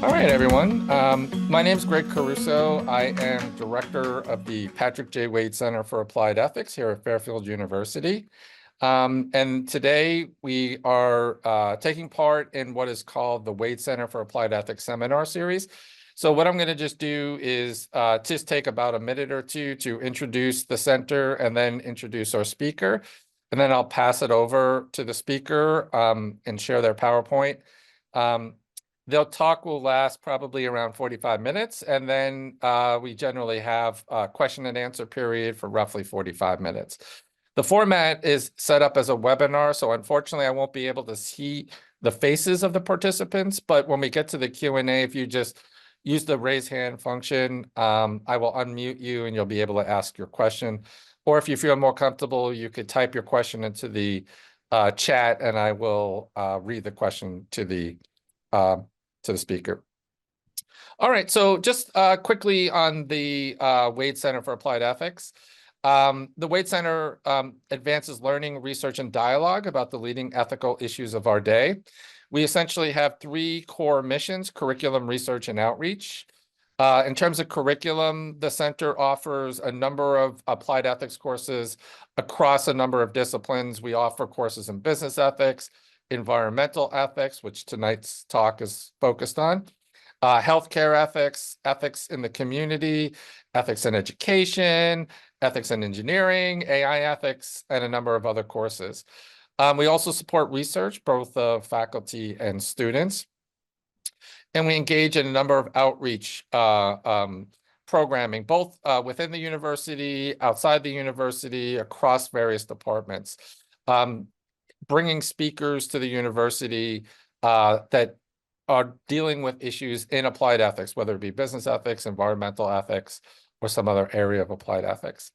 All right, everyone. My name is Greg Caruso. I am director of the Patrick J. Waide Center for Applied Ethics here at Fairfield University. And today we are taking part in what is called the Waide Center for Applied Ethics seminar series. So what I'm going to just do is just take about a minute or two to introduce the center and then introduce our speaker. And then I'll pass it over to the speaker and share their PowerPoint. Um, Their talk will last probably around 45 minutes, and then we generally have a question and answer period for roughly 45 minutes. The format is set up as a webinar, so unfortunately I won't be able to see the faces of the participants, but when we get to the Q&A, if you just use the raise hand function, I will unmute you and you'll be able to ask your question. Or if you feel more comfortable, you could type your question into the chat and I will read the question to the speaker. All right, so just quickly on the Waide Center for Applied Ethics. The Waide Center advances learning, research, and dialogue about the leading ethical issues of our day. We essentially have three core missions: curriculum, research, and outreach. In terms of curriculum, the center offers a number of applied ethics courses across a number of disciplines. We offer courses in business ethics, environmental ethics, which tonight's talk is focused on, healthcare ethics, ethics in the community, ethics in education, ethics in engineering, AI ethics, and a number of other courses. We also support research, both of faculty and students. And we engage in a number of outreach programming, both within the university, outside the university, across various departments. Bringing speakers to the university that are dealing with issues in applied ethics, whether it be business ethics, environmental ethics, or some other area of applied ethics.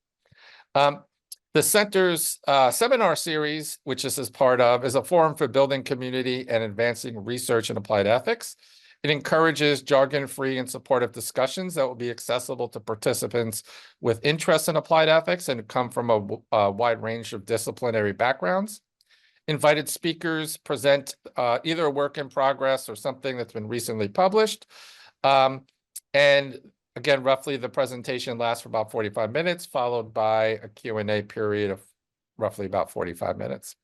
The center's seminar series, which this is part of, is a forum for building community and advancing research in applied ethics. It encourages jargon-free and supportive discussions that will be accessible to participants with interest in applied ethics and come from a wide range of disciplinary backgrounds. Invited speakers present either a work in progress or something that's been recently published. And again, roughly the presentation lasts for about 45 minutes, followed by a Q&A period of roughly about 45 minutes.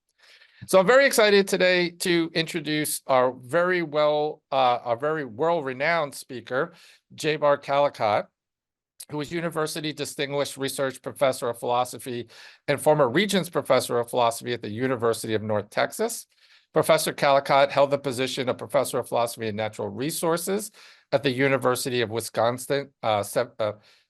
So I'm very excited today to introduce our very world-renowned speaker, Jaybar Calicut, who is University Distinguished Research Professor of Philosophy and former Regents Professor of Philosophy at the University of North Texas. Professor Calicut held the position of Professor of Philosophy and Natural Resources at the University of Wisconsin,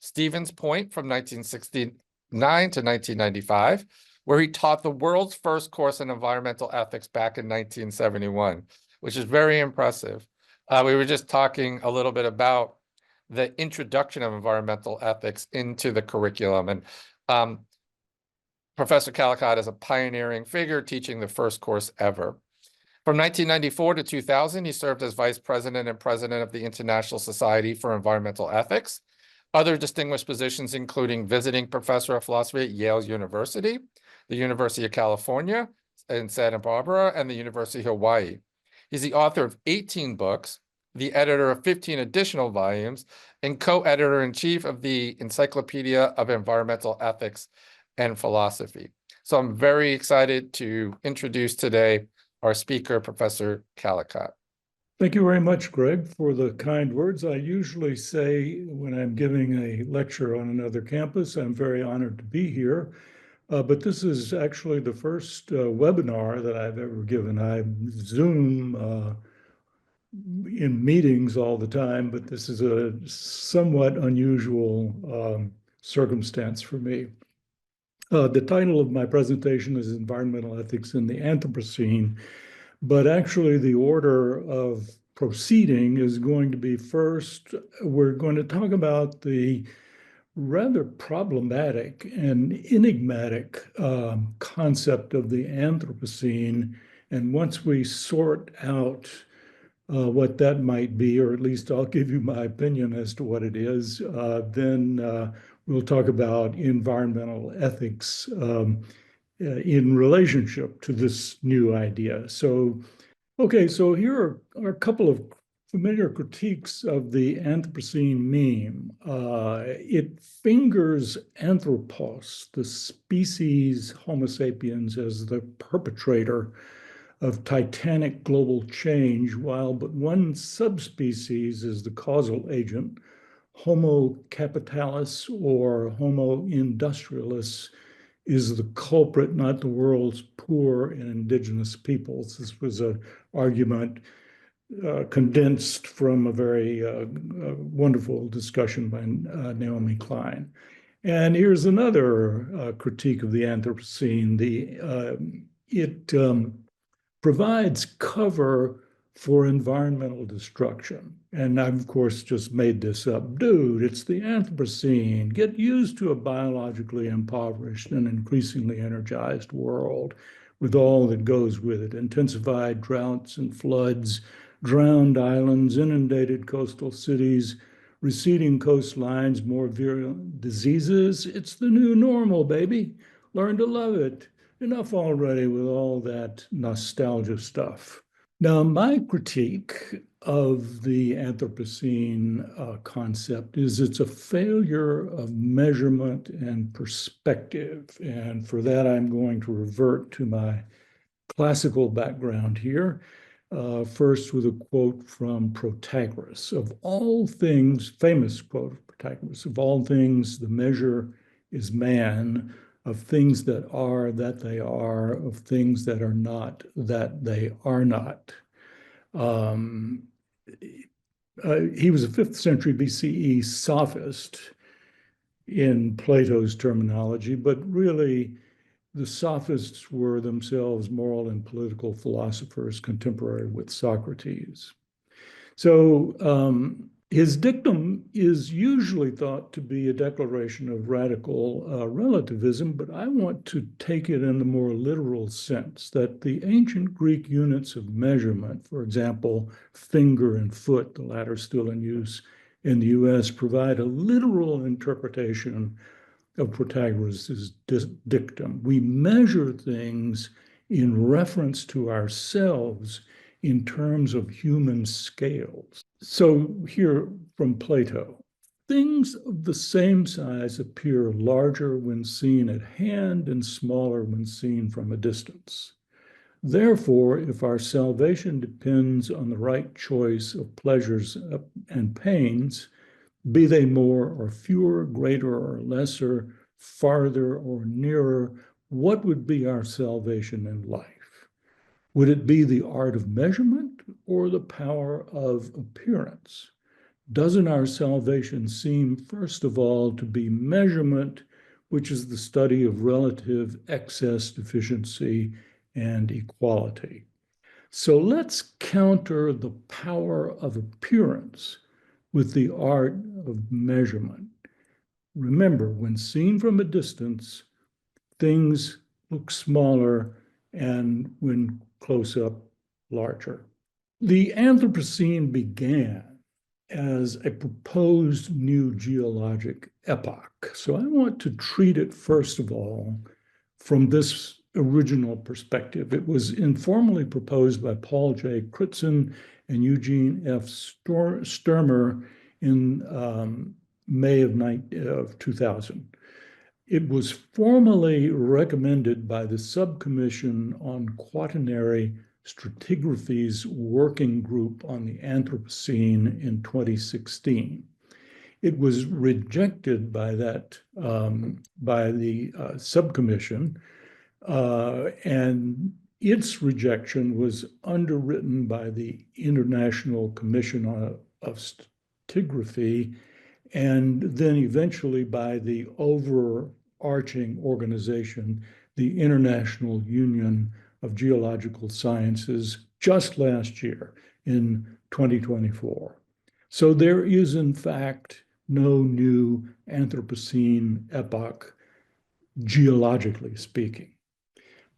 Stevens Point from 1969 to 1995, where he taught the world's first course in environmental ethics back in 1971, which is very impressive. We were just talking a little bit about the introduction of environmental ethics into the curriculum. And Professor Calicut is a pioneering figure teaching the first course ever. From 1994 to 2000, he served as vice president and president of the International Society for Environmental Ethics. Other distinguished positions including visiting professor of philosophy at Yale University, the University of California in Santa Barbara, and the University of Hawaii. He's the author of 18 books, the editor of 15 additional volumes, and co-editor-in-chief of the Encyclopedia of Environmental Ethics and Philosophy. So I'm very excited to introduce today our speaker, Professor Calicut. Thank you very much, Greg, for the kind words. I usually say when I'm giving a lecture on another campus, I'm very honored to be here. But this is actually the first webinar that I've ever given. I Zoom in meetings all the time, but this is a somewhat unusual circumstance for me. The title of my presentation is Environmental Ethics in the Anthropocene, but actually the order of proceeding is going to be first, we're going to talk about the rather problematic and enigmatic concept of the Anthropocene. And once we sort out what that might be, or at least I'll give you my opinion as to what it is, then we'll talk about environmental ethics in relationship to this new idea. So, okay, so here are a couple of familiar critiques of the Anthropocene meme. It fingers Anthropos, the species Homo sapiens, as the perpetrator of titanic global change, while but one subspecies is the causal agent, Homo capitalis or Homo industrialis is the culprit, not the world's poor and indigenous peoples. This was an argument condensed from a very wonderful discussion by Naomi Klein. And here's another critique of the Anthropocene. It provides cover for environmental destruction. And I've, of course, just made this up. Dude, it's the Anthropocene. Get used to a biologically impoverished and increasingly energized world with all that goes with it. Intensified droughts and floods, drowned islands, inundated coastal cities, receding coastlines, more virulent diseases. It's the new normal, baby. Learn to love it. Enough already with all that nostalgia stuff. Now, my critique of the Anthropocene concept is it's a failure of measurement and perspective. And for that, I'm going to revert to my classical background here. First with a quote from Protagoras. Of all things, famous quote of Protagoras, of all things, the measure is man, of things that are, that they are, of things that are not, that they are not. He was a 5th century BCE sophist in Plato's terminology, but really the sophists were themselves moral and political philosophers contemporary with Socrates. So his dictum is usually thought to be a declaration of radical relativism, but I want to take it in the more literal sense that the ancient Greek units of measurement, for example, finger and foot, the latter still in use in the US, provide a literal interpretation of Protagoras' dictum. We measure things in reference to ourselves in terms of human scales. So here from Plato, things of the same size appear larger when seen at hand and smaller when seen from a distance. Therefore, if our salvation depends on the right choice of pleasures and pains, be they more or fewer, greater or lesser, farther or nearer, what would be our salvation in life? Would it be the art of measurement or the power of appearance? Doesn't our salvation seem, first of all, to be measurement, which is the study of relative excess, deficiency, and equality? So let's counter the power of appearance with the art of measurement. Remember, when seen from a distance, things look smaller, and when close up, larger. The Anthropocene began as a proposed new geologic epoch. So I want to treat it, first of all, from this original perspective. It was informally proposed by Paul J. Crutzen and Eugene F. Sturmer in May of 2000. It was formally recommended by the Subcommission on Quaternary Stratigraphy's Working Group on the Anthropocene in 2016. It was rejected by the subcommission, and its rejection was underwritten by the International Commission of Stratigraphy, and then eventually by the overarching organization, the International Union of Geological Sciences, just last year in 2024. So there is, in fact, no new Anthropocene epoch, geologically speaking.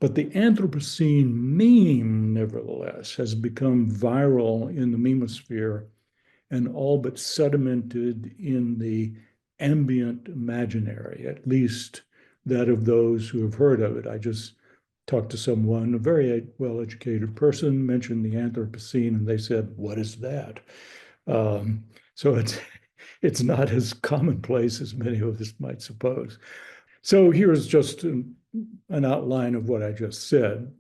But the Anthropocene meme, nevertheless, has become viral in the memosphere and all but sedimented in the ambient imaginary, at least that of those who have heard of it. I just talked to someone, a very well-educated person, mentioned the Anthropocene, and they said, "What is that?" So it's not as commonplace as many of us might suppose. So here's just an outline of what I just said.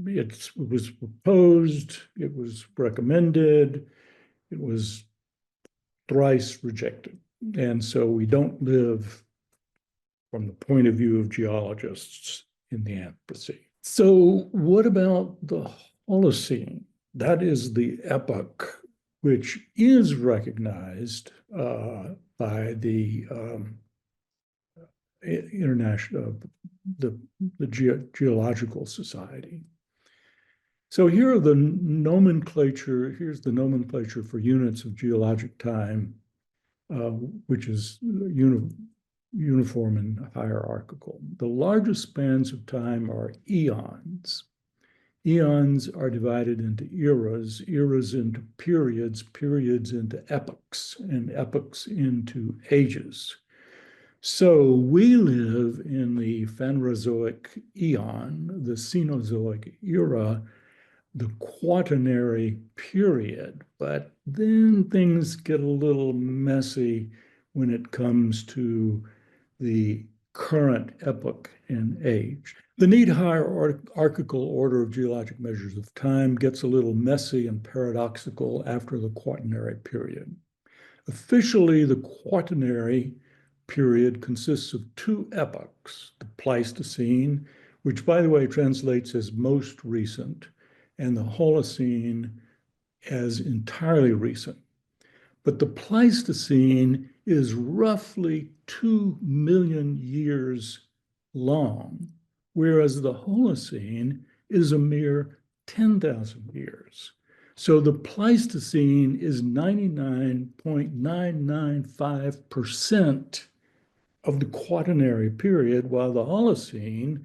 It was proposed, it was recommended, it was thrice rejected. And so we don't live from the point of view of geologists in the Anthropocene. So what about the Holocene? That is the epoch which is recognized by the international, the Geological Society. So here are the nomenclature. Here's the nomenclature for units of geologic time, which is uniform and hierarchical. The largest spans of time are eons. Eons are divided into eras, eras into periods, periods into epochs, and epochs into ages. So we live in the Phanerozoic eon, the Cenozoic era, the Quaternary period, but then things get a little messy when it comes to the current epoch and age. The neat hierarchical order of geologic measures of time gets a little messy and paradoxical after the Quaternary period. Officially, the Quaternary period consists of two epochs, the Pleistocene, which by the way translates as most recent, and the Holocene as entirely recent. But the Pleistocene is roughly 2 million years long, whereas the Holocene is a mere 10,000 years. So the Pleistocene is 99.995% of the Quaternary period, while the Holocene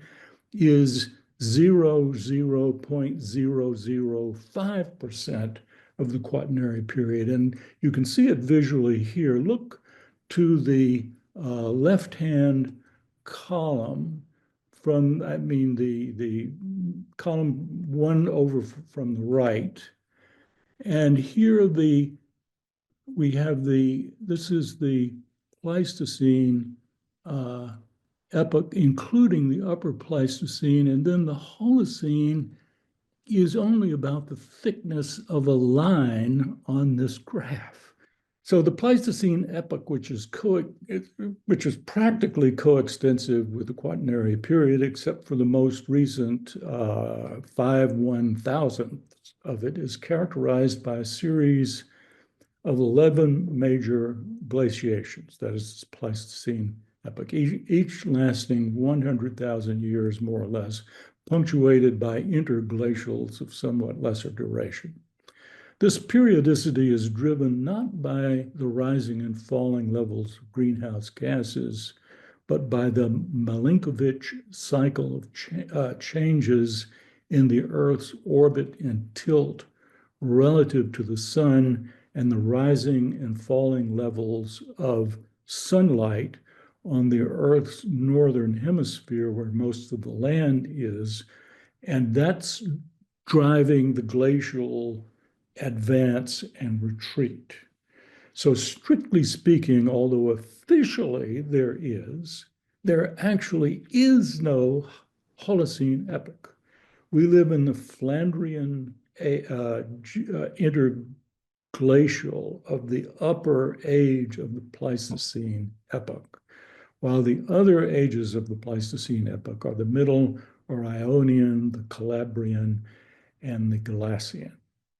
is 0.005% of the Quaternary period. And you can see it visually here. Look to the left-hand column the column one over from the right. And here this is the Pleistocene epoch, including the upper Pleistocene, and then the Holocene is only about the thickness of a line on this graph. So the Pleistocene epoch, which is practically coextensive with the Quaternary period, except for the most recent 5/1000th of it, is characterized by a series of 11 major glaciations. That is Pleistocene epoch, each lasting 100,000 years, more or less, punctuated by interglacials of somewhat lesser duration. This periodicity is driven not by the rising and falling levels of greenhouse gases, but by the Milankovitch cycle of changes in the Earth's orbit and tilt relative to the sun and the rising and falling levels of sunlight on the Earth's northern hemisphere, where most of the land is, and that's driving the glacial advance and retreat. So strictly speaking, although officially there actually is no Holocene epoch. We live in the Flandrian interglacial of the upper age of the Pleistocene epoch, while the other ages of the Pleistocene epoch are the Middle or Ionian, the Calabrian, and the Glacian.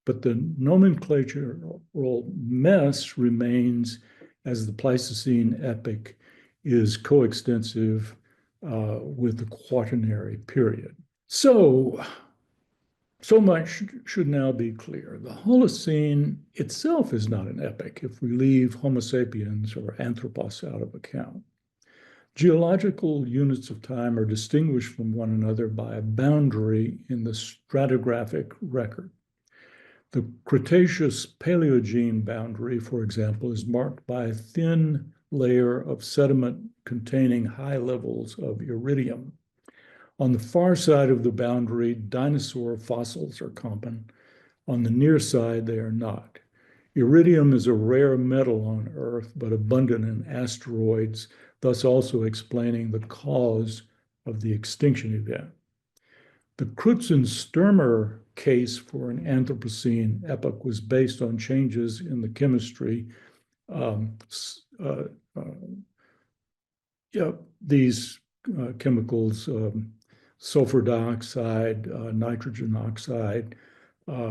But the nomenclatural mess remains as the Pleistocene epoch is coextensive with the Quaternary period. So much should now be clear. The Holocene itself is not an epoch if we leave Homo sapiens or Anthropos out of account. Geological units of time are distinguished from one another by a boundary in the stratigraphic record. The Cretaceous-Paleogene boundary, for example, is marked by a thin layer of sediment containing high levels of iridium. On the far side of the boundary, dinosaur fossils are common. On the near side, they are not. Iridium is a rare metal on Earth, but abundant in asteroids, thus also explaining the cause of the extinction event. The Crutzen-Sturmer case for an Anthropocene epoch was based on changes in the chemistry. These chemicals, sulfur dioxide, nitrogen oxide,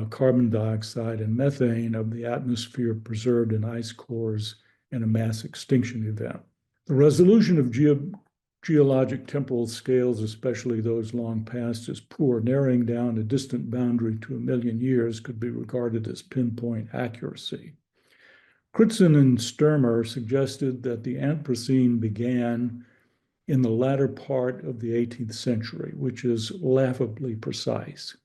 carbon dioxide, and methane of the atmosphere preserved in ice cores in a mass extinction event. The resolution of geologic temporal scales, especially those long past, is poor. Narrowing down a distant boundary to 1 million years could be regarded as pinpoint accuracy. Crutzen and Sturmer suggested that the Anthropocene began in the latter part of the 18th century, which is laughably precise.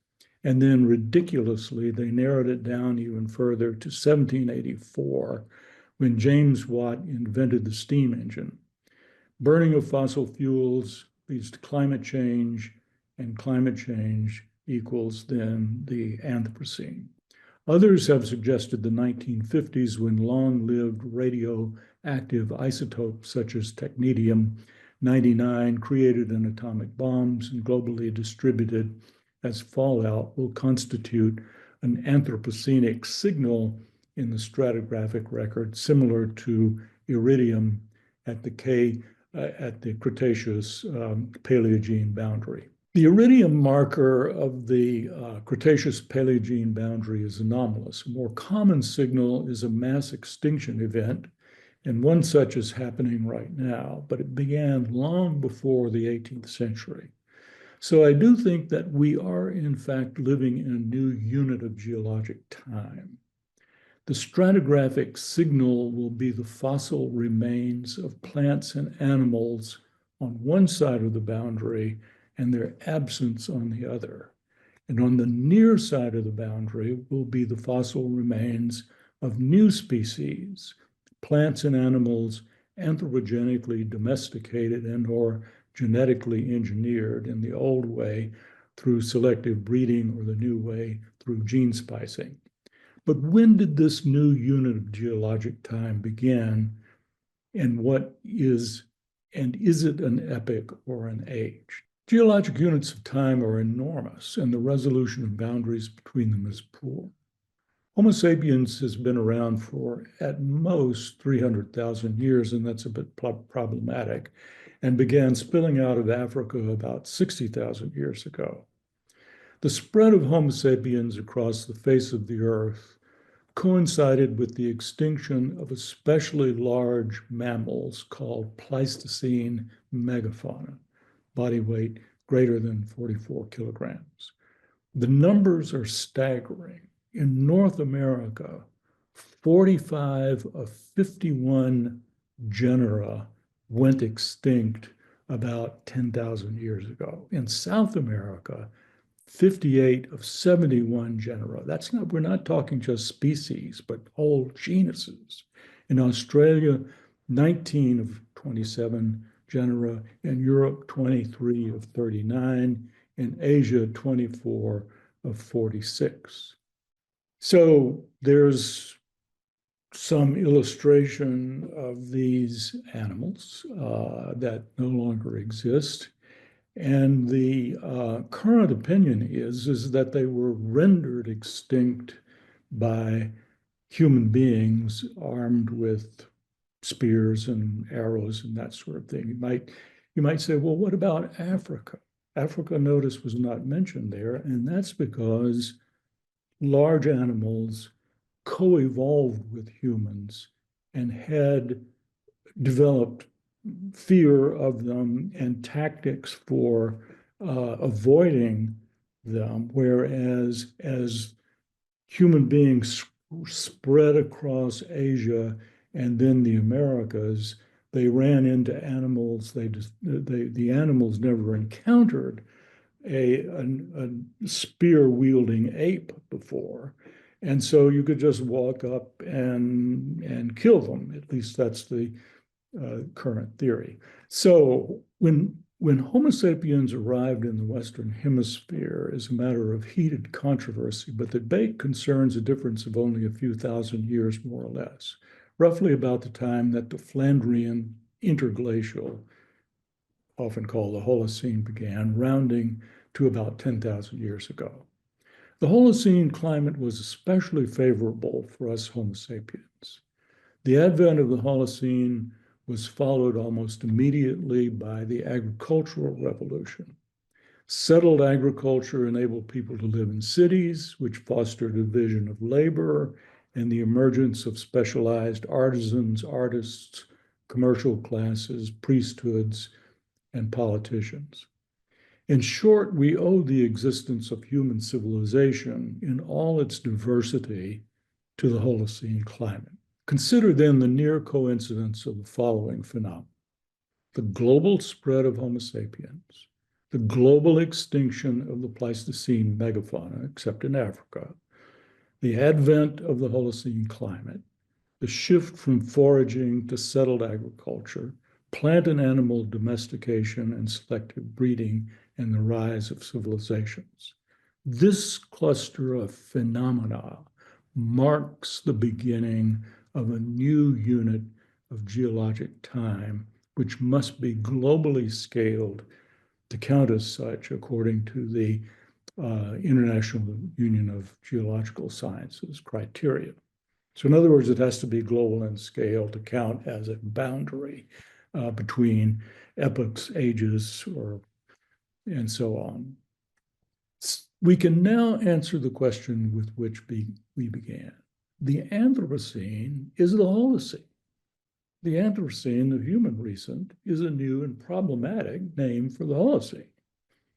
And then ridiculously, they narrowed it down even further to 1784, when James Watt invented the steam engine. Burning of fossil fuels leads to climate change, and climate change equals then the Anthropocene. Others have suggested the 1950s, when long-lived radioactive isotopes such as technetium-99 created in atomic bombs and globally distributed as fallout, will constitute an Anthropocenic signal in the stratigraphic record, similar to iridium at the Cretaceous Paleogene boundary. The iridium marker of the Cretaceous Paleogene boundary is anomalous. A more common signal is a mass extinction event, and one such is happening right now, but it began long before the 18th century. So I do think that we are, in fact, living in a new unit of geologic time. The stratigraphic signal will be the fossil remains of plants and animals on one side of the boundary and their absence on the other. And on the near side of the boundary will be the fossil remains of new species, plants and animals anthropogenically domesticated and or genetically engineered in the old way through selective breeding, or the new way through gene splicing. But when did this new unit of geologic time begin, and is it an epoch or an age? Geologic units of time are enormous, and the resolution of boundaries between them is poor. Homo sapiens has been around for at most 300,000 years, and that's a bit problematic, and began spilling out of Africa about 60,000 years ago. The spread of Homo sapiens across the face of the earth coincided with the extinction of especially large mammals called Pleistocene megafauna, body weight greater than 44 kilograms. The numbers are staggering. In North America, 45 of 51 genera went extinct about 10,000 years ago. In South America, 58 of 71 genera. We're not talking just species, but whole genuses. In Australia, 19 of 27 genera. In Europe, 23 of 39. In Asia, 24 of 46. So there's some illustration of these animals that no longer exist. And the current opinion is that they were rendered extinct by human beings armed with spears and arrows and that sort of thing. You might say, well, what about Africa? Africa, notice, was not mentioned there, and that's because large animals co-evolved with humans and had developed fear of them and tactics for avoiding them, whereas as human beings spread across Asia and then the Americas, they ran into animals. The animals never encountered a spear-wielding ape before, and so you could just walk up and kill them. At least that's the current theory. So when When Homo sapiens arrived in the Western Hemisphere is a matter of heated controversy, but the debate concerns a difference of only a few thousand years, more or less, roughly about the time that the Flandrian interglacial, often called the Holocene, began, rounding to about 10,000 years ago. The Holocene climate was especially favorable for us Homo sapiens. The advent of the Holocene was followed almost immediately by the agricultural revolution. Settled agriculture enabled people to live in cities, which fostered a division of labor and the emergence of specialized artisans, artists, commercial classes, priesthoods, and politicians. In short, we owe the existence of human civilization in all its diversity to the Holocene climate. Consider then the near coincidence of the following phenomena: the global spread of Homo sapiens, the global extinction of the Pleistocene megafauna, except in Africa, the advent of the Holocene climate, the shift from foraging to settled agriculture, plant and animal domestication and selective breeding, and the rise of civilizations. This cluster of phenomena marks the beginning of a new unit of geologic time, which must be globally scaled to count as such, according to the International Union of Geological Sciences criteria. So in other words, it has to be global in scale to count as a boundary between epochs, ages, and so on. We can now answer the question with which we began. The Anthropocene is the Holocene. The Anthropocene, the human recent, is a new and problematic name for the Holocene.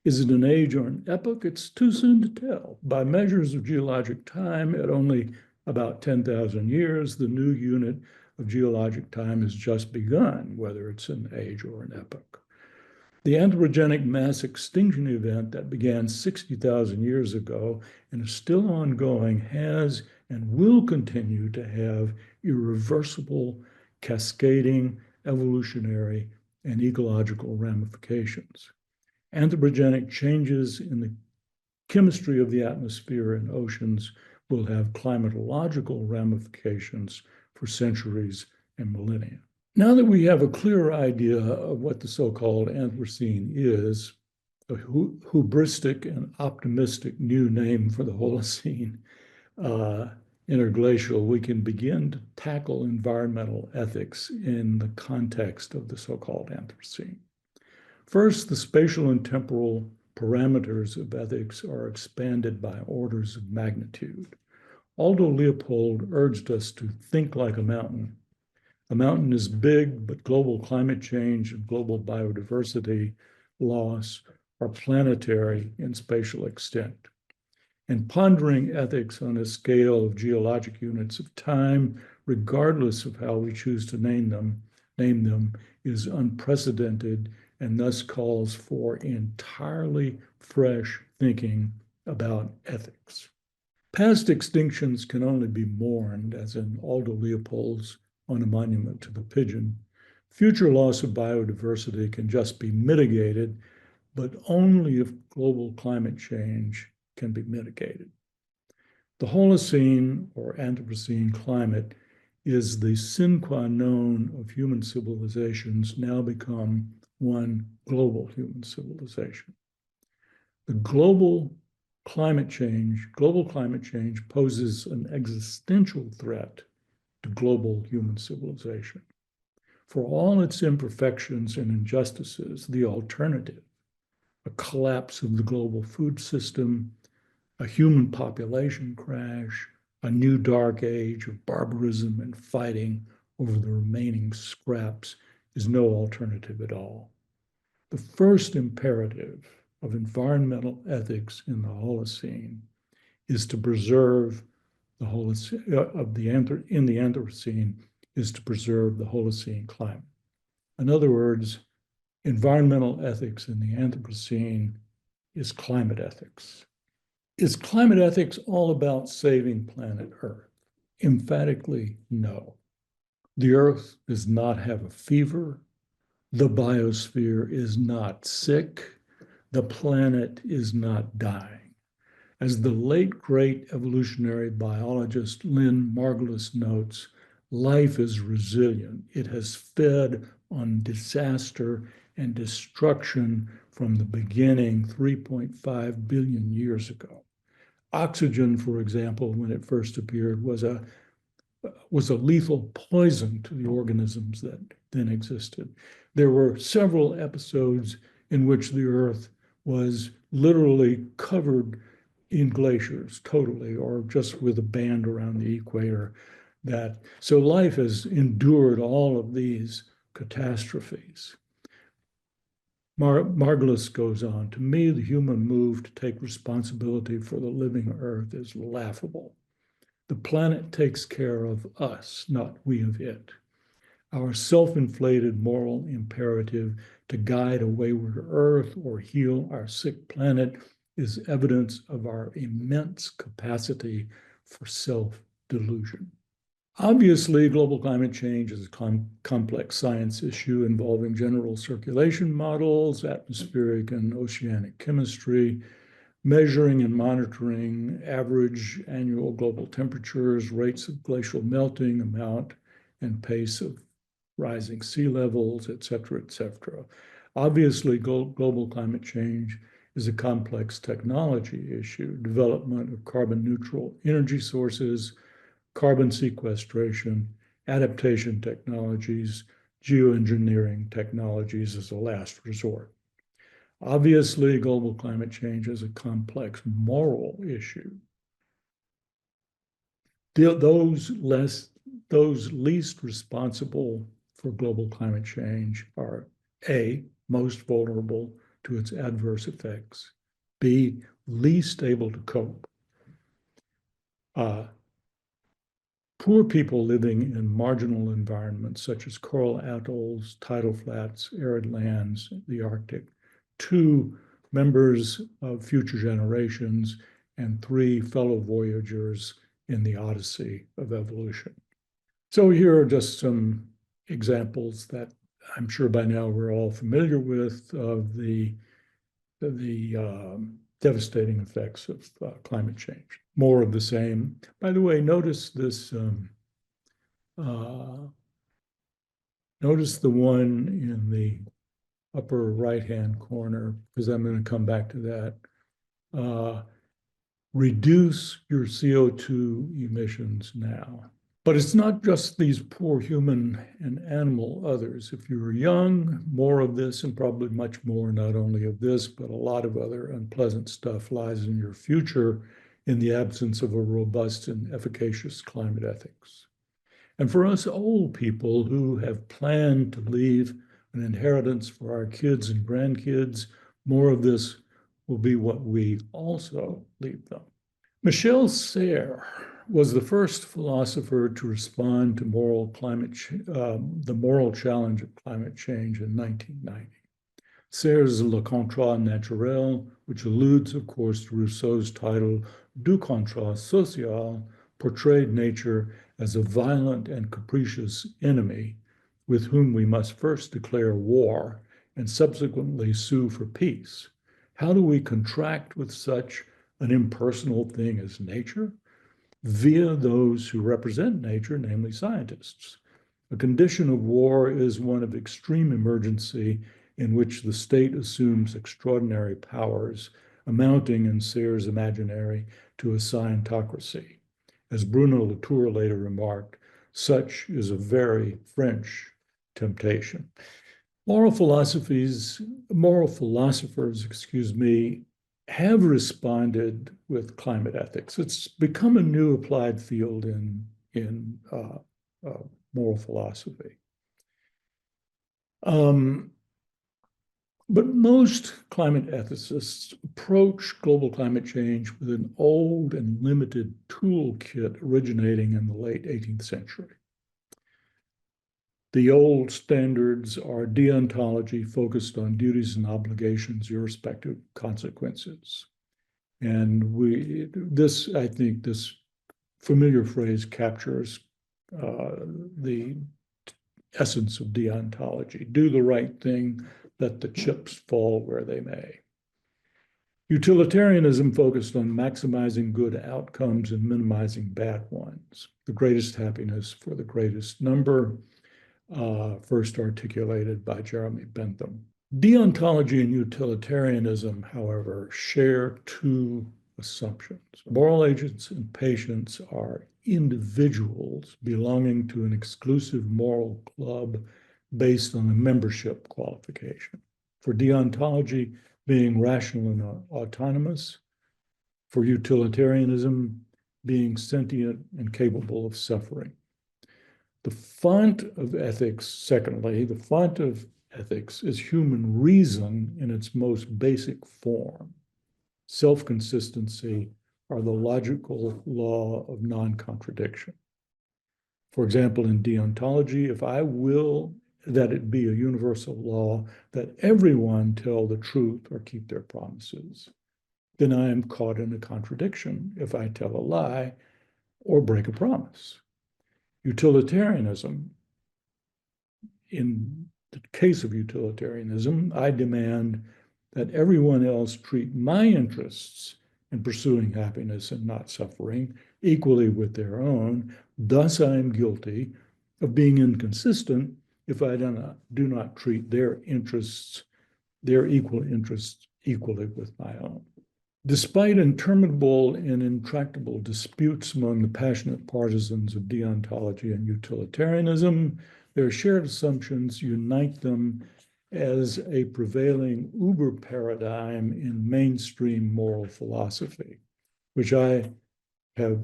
Is it an age or an epoch? It's too soon to tell. By measures of geologic time, at only about 10,000 years, the new unit of geologic time has just begun, whether it's an age or an epoch. The anthropogenic mass extinction event that began 60,000 years ago and is still ongoing has and will continue to have irreversible, cascading, evolutionary, and ecological ramifications. Anthropogenic changes in the chemistry of the atmosphere and oceans will have climatological ramifications for centuries and millennia. Now that we have a clearer idea of what the so-called Anthropocene is, a hubristic and optimistic new name for the Holocene, interglacial, we can begin to tackle environmental ethics in the context of the so-called Anthropocene. First, the spatial and temporal parameters of ethics are expanded by orders of magnitude. Aldo Leopold urged us to think like a mountain. A mountain is big, but global climate change and global biodiversity loss are planetary in spatial extent. And pondering ethics on a scale of geologic units of time, regardless of how we choose to name them, is unprecedented and thus calls for entirely fresh thinking about ethics. Past extinctions can only be mourned, as in Aldo Leopold's On a Monument to the Pigeon. Future loss of biodiversity can just be mitigated, but only if global climate change can be mitigated. The Holocene or Anthropocene climate is the sine qua non of human civilizations now become one global human civilization. The global climate change poses an existential threat to global human civilization. For all its imperfections and injustices, the alternative, a collapse of the global food system, a human population crash, a new dark age of barbarism and fighting over the remaining scraps, is no alternative at all. The first imperative of environmental ethics in the Holocene is to preserve the Holocene in the Anthropocene is to preserve the Holocene climate. In other words, environmental ethics in the Anthropocene is climate ethics. Is climate ethics all about saving planet Earth? Emphatically, no. The Earth does not have a fever. The biosphere is not sick. The planet is not dying. As the late great evolutionary biologist Lynn Margulis notes, life is resilient. It has fed on disaster and destruction from the beginning 3.5 billion years ago. Oxygen, for example, when it first appeared, was a lethal poison to the organisms that then existed. There were several episodes in which the Earth was literally covered in glaciers totally, or just with a band around the equator. So life has endured all of these catastrophes. Margulis goes on, to me, the human move to take responsibility for the living Earth is laughable. The planet takes care of us, not we of it. Our self-inflated moral imperative to guide a wayward Earth or heal our sick planet is evidence of our immense capacity for self-delusion. Obviously, global climate change is a complex science issue involving general circulation models, atmospheric and oceanic chemistry, measuring and monitoring average annual global temperatures, rates of glacial melting, amount and pace of rising sea levels, et cetera, et cetera. Obviously, global climate change is a complex technology issue, development of carbon neutral energy sources, carbon sequestration, adaptation technologies, geoengineering technologies as a last resort. Obviously, global climate change is a complex moral issue. Those least responsible for global climate change are A, most vulnerable to its adverse effects, B, least able to cope. Poor people living in marginal environments such as coral atolls, tidal flats, arid lands, the Arctic. 2, members of future generations, and 3, fellow voyagers in the odyssey of evolution. So here are just some examples that I'm sure by now we're all familiar with of the devastating effects of climate change. More of the same. By the way, notice this. Notice the one in the upper right-hand corner, because I'm going to come back to that. Reduce your CO2 emissions now. But it's not just these poor human and animal others. If you're young, more of this and probably much more, not only of this, but a lot of other unpleasant stuff lies in your future in the absence of a robust and efficacious climate ethics. And for us old people who have planned to leave an inheritance for our kids and grandkids, more of this will be what we also leave them. Michel Serres was the first philosopher to respond to the moral challenge of climate change in 1990. Serres' Le Contrat Naturel, which alludes, of course, to Rousseau's title Du Contrat Social, portrayed nature as a violent and capricious enemy with whom we must first declare war and subsequently sue for peace. How do we contract with such an impersonal thing as nature? Via those who represent nature, namely scientists. A condition of war is one of extreme emergency in which the state assumes extraordinary powers, amounting in Serres' imaginary to a scientocracy. As Bruno Latour later remarked, such is a very French temptation. Moral philosophers, have responded with climate ethics. It's become a new applied field in moral philosophy. But most climate ethicists approach global climate change with an old and limited toolkit originating in the late 18th century. The old standards are deontology focused on duties and obligations, irrespective of consequences. And I think this familiar phrase captures the essence of deontology. Do the right thing, let the chips fall where they may. Utilitarianism focused on maximizing good outcomes and minimizing bad ones. The greatest happiness for the greatest number, first articulated by Jeremy Bentham. Deontology and utilitarianism, however, share two assumptions. Moral agents and patients are individuals belonging to an exclusive moral club based on a membership qualification. For deontology, being rational and autonomous. For utilitarianism, being sentient and capable of suffering. The font of ethics, secondly, the font of ethics is human reason in its most basic form. Self-consistency are the logical law of non-contradiction. For example, in deontology, if I will that it be a universal law that everyone tell the truth or keep their promises, then I am caught in a contradiction if I tell a lie or break a promise. Utilitarianism, in the case of utilitarianism, I demand that everyone else treat my interests in pursuing happiness and not suffering equally with their own. Thus, I am guilty of being inconsistent if I do not treat their interests, their equal interests, equally with my own. Despite interminable and intractable disputes among the passionate partisans of deontology and utilitarianism, their shared assumptions unite them as a prevailing uber paradigm in mainstream moral philosophy, which I have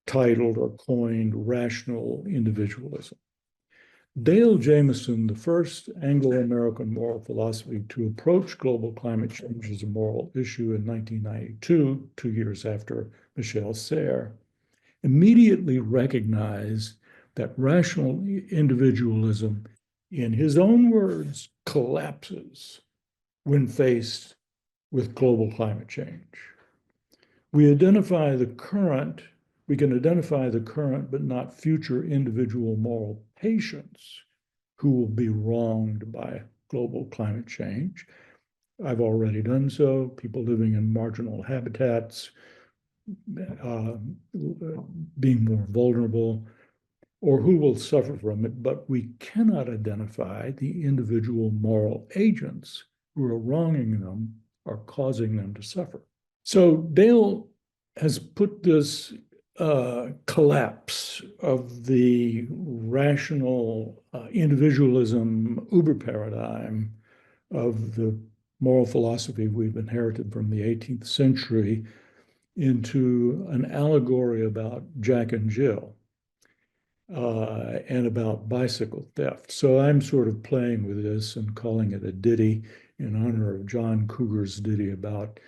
titled or coined rational individualism. Dale Jameson, the first Anglo-American moral philosophy to approach global climate change as a moral issue in 1992, 2 years after Michel Serres, immediately recognized that rational individualism, in his own words, collapses when faced with global climate change. We can identify the current but not future individual moral patients who will be wronged by global climate change. I've already done so. People living in marginal habitats, being more vulnerable, or who will suffer from it, but we cannot identify the individual moral agents who are wronging them or causing them to suffer. So Dale has put this collapse of the rational individualism uber paradigm of the moral philosophy we've inherited from the 18th century into an allegory about Jack and Jill and about bicycle theft. So I'm sort of playing with this and calling it a ditty in honor of John Cougar's ditty about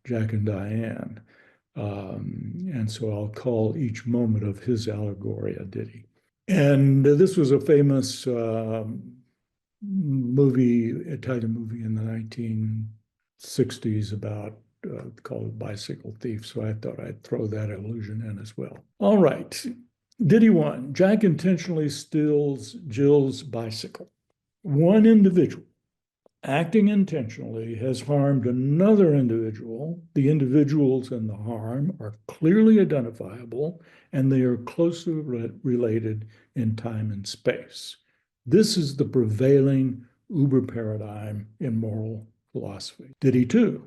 Jack and Diane. And so I'll call each moment of his allegory a ditty. And this was a famous Italian movie in the 1960s about called Bicycle Thief. So I thought I'd throw that illusion in as well. All right. Ditty one. Jack intentionally steals Jill's bicycle. One individual acting intentionally has harmed another individual. The individuals in the harm are clearly identifiable, and they are closely related in time and space. This is the prevailing uber paradigm in moral philosophy. Ditty two.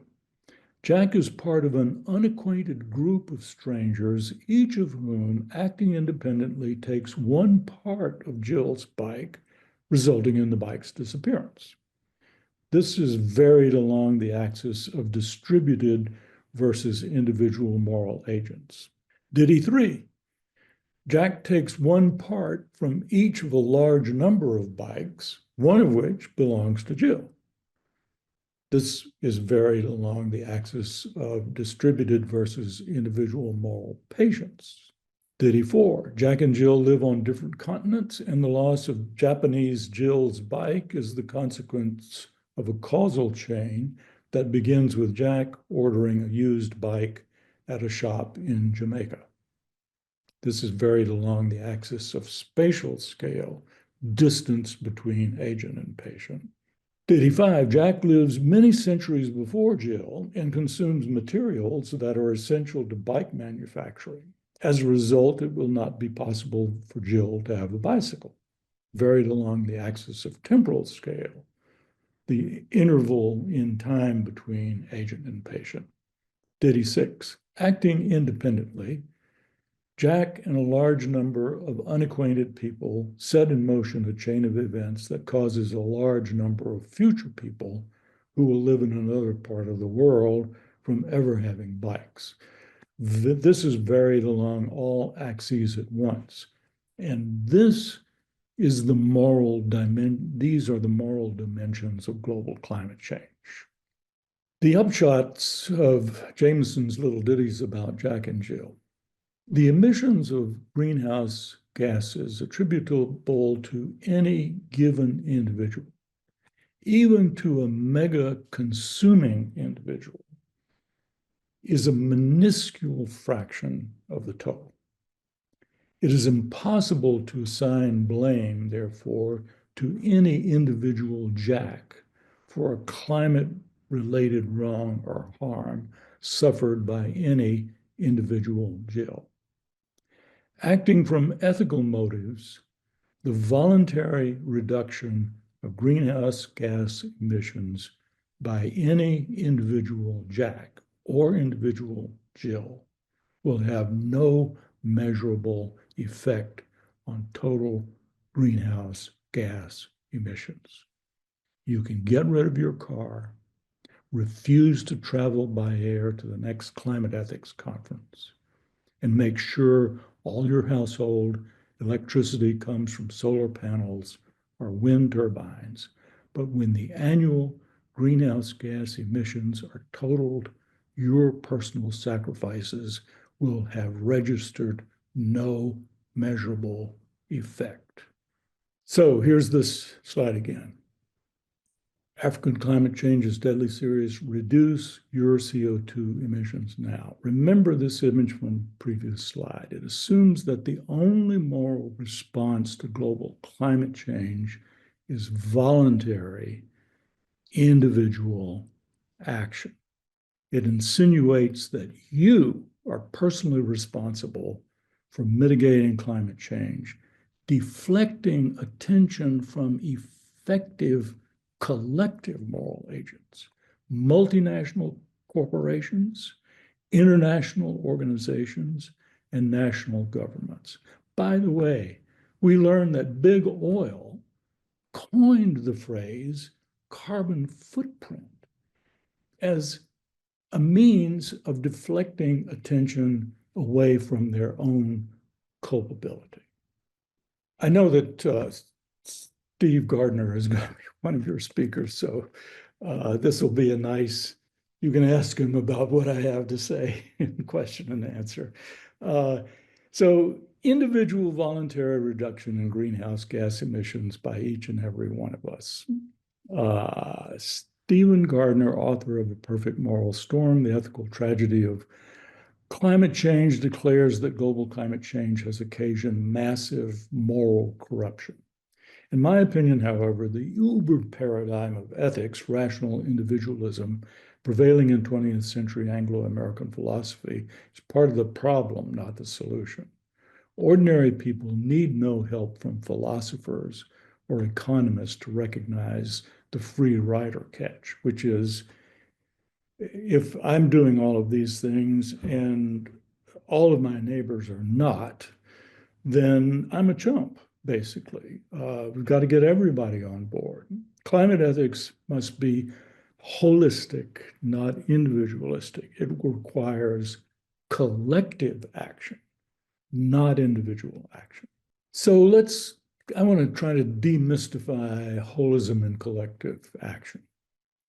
Jack is part of an unacquainted group of strangers, each of whom, acting independently, takes one part of Jill's bike, resulting in the bike's disappearance. This is varied along the axis of distributed versus individual moral agents. Ditty three. Jack takes one part from each of a large number of bikes, one of which belongs to Jill. This is varied along the axis of distributed versus individual moral patients. Ditty four. Jack and Jill live on different continents, and the loss of Japanese Jill's bike is the consequence of a causal chain that begins with Jack ordering a used bike at a shop in Jamaica. This is varied along the axis of spatial scale, distance between agent and patient. 85, Jack lives many centuries before Jill and consumes materials that are essential to bike manufacturing. As a result, it will not be possible for Jill to have a bicycle. Varied along the axis of temporal scale, the interval in time between agent and patient. 86, acting independently, Jack and a large number of unacquainted people set in motion a chain of events that causes a large number of future people who will live in another part of the world from ever having bikes. This is varied along all axes at once. And this is the moral dimension. These are the moral dimensions of global climate change. The upshots of Jameson's little ditties about Jack and Jill. The emissions of greenhouse gases attributable to any given individual, even to a mega consuming individual, is a minuscule fraction of the total. It is impossible to assign blame, therefore, to any individual Jack for a climate-related wrong or harm suffered by any individual Jill. Acting from ethical motives, the voluntary reduction of greenhouse gas emissions by any individual Jack or individual Jill will have no measurable effect on total greenhouse gas emissions. You can get rid of your car, refuse to travel by air to the next climate ethics conference, and make sure all your household electricity comes from solar panels or wind turbines. But when the annual greenhouse gas emissions are totaled, your personal sacrifices will have registered no measurable effect. So here's this slide again. African climate change is deadly serious. Reduce your CO2 emissions now. Remember this image from the previous slide. It assumes that the only moral response to global climate change is voluntary, individual action. It insinuates that you are personally responsible for mitigating climate change, deflecting attention from effective collective moral agents, multinational corporations, international organizations, and national governments. By the way, we learned that big oil coined the phrase carbon footprint as a means of deflecting attention away from their own culpability. I know that Steve Gardner is going to be one of your speakers, so this will be a nice, you can ask him about what I have to say in question and answer. So individual voluntary reduction in greenhouse gas emissions by each and every one of us. Stephen Gardner, author of A Perfect Moral Storm, The Ethical Tragedy of Climate Change, declares that global climate change has occasioned massive moral corruption. In my opinion, however, the uber paradigm of ethics, rational individualism, prevailing in 20th century Anglo-American philosophy is part of the problem, not the solution. Ordinary people need no help from philosophers or economists to recognize the free rider catch, which is, if I'm doing all of these things and all of my neighbors are not, then I'm a chump, basically. We've got to get everybody on board. Climate ethics must be holistic, not individualistic. It requires collective action, not individual action. So I want to try to demystify holism and collective action.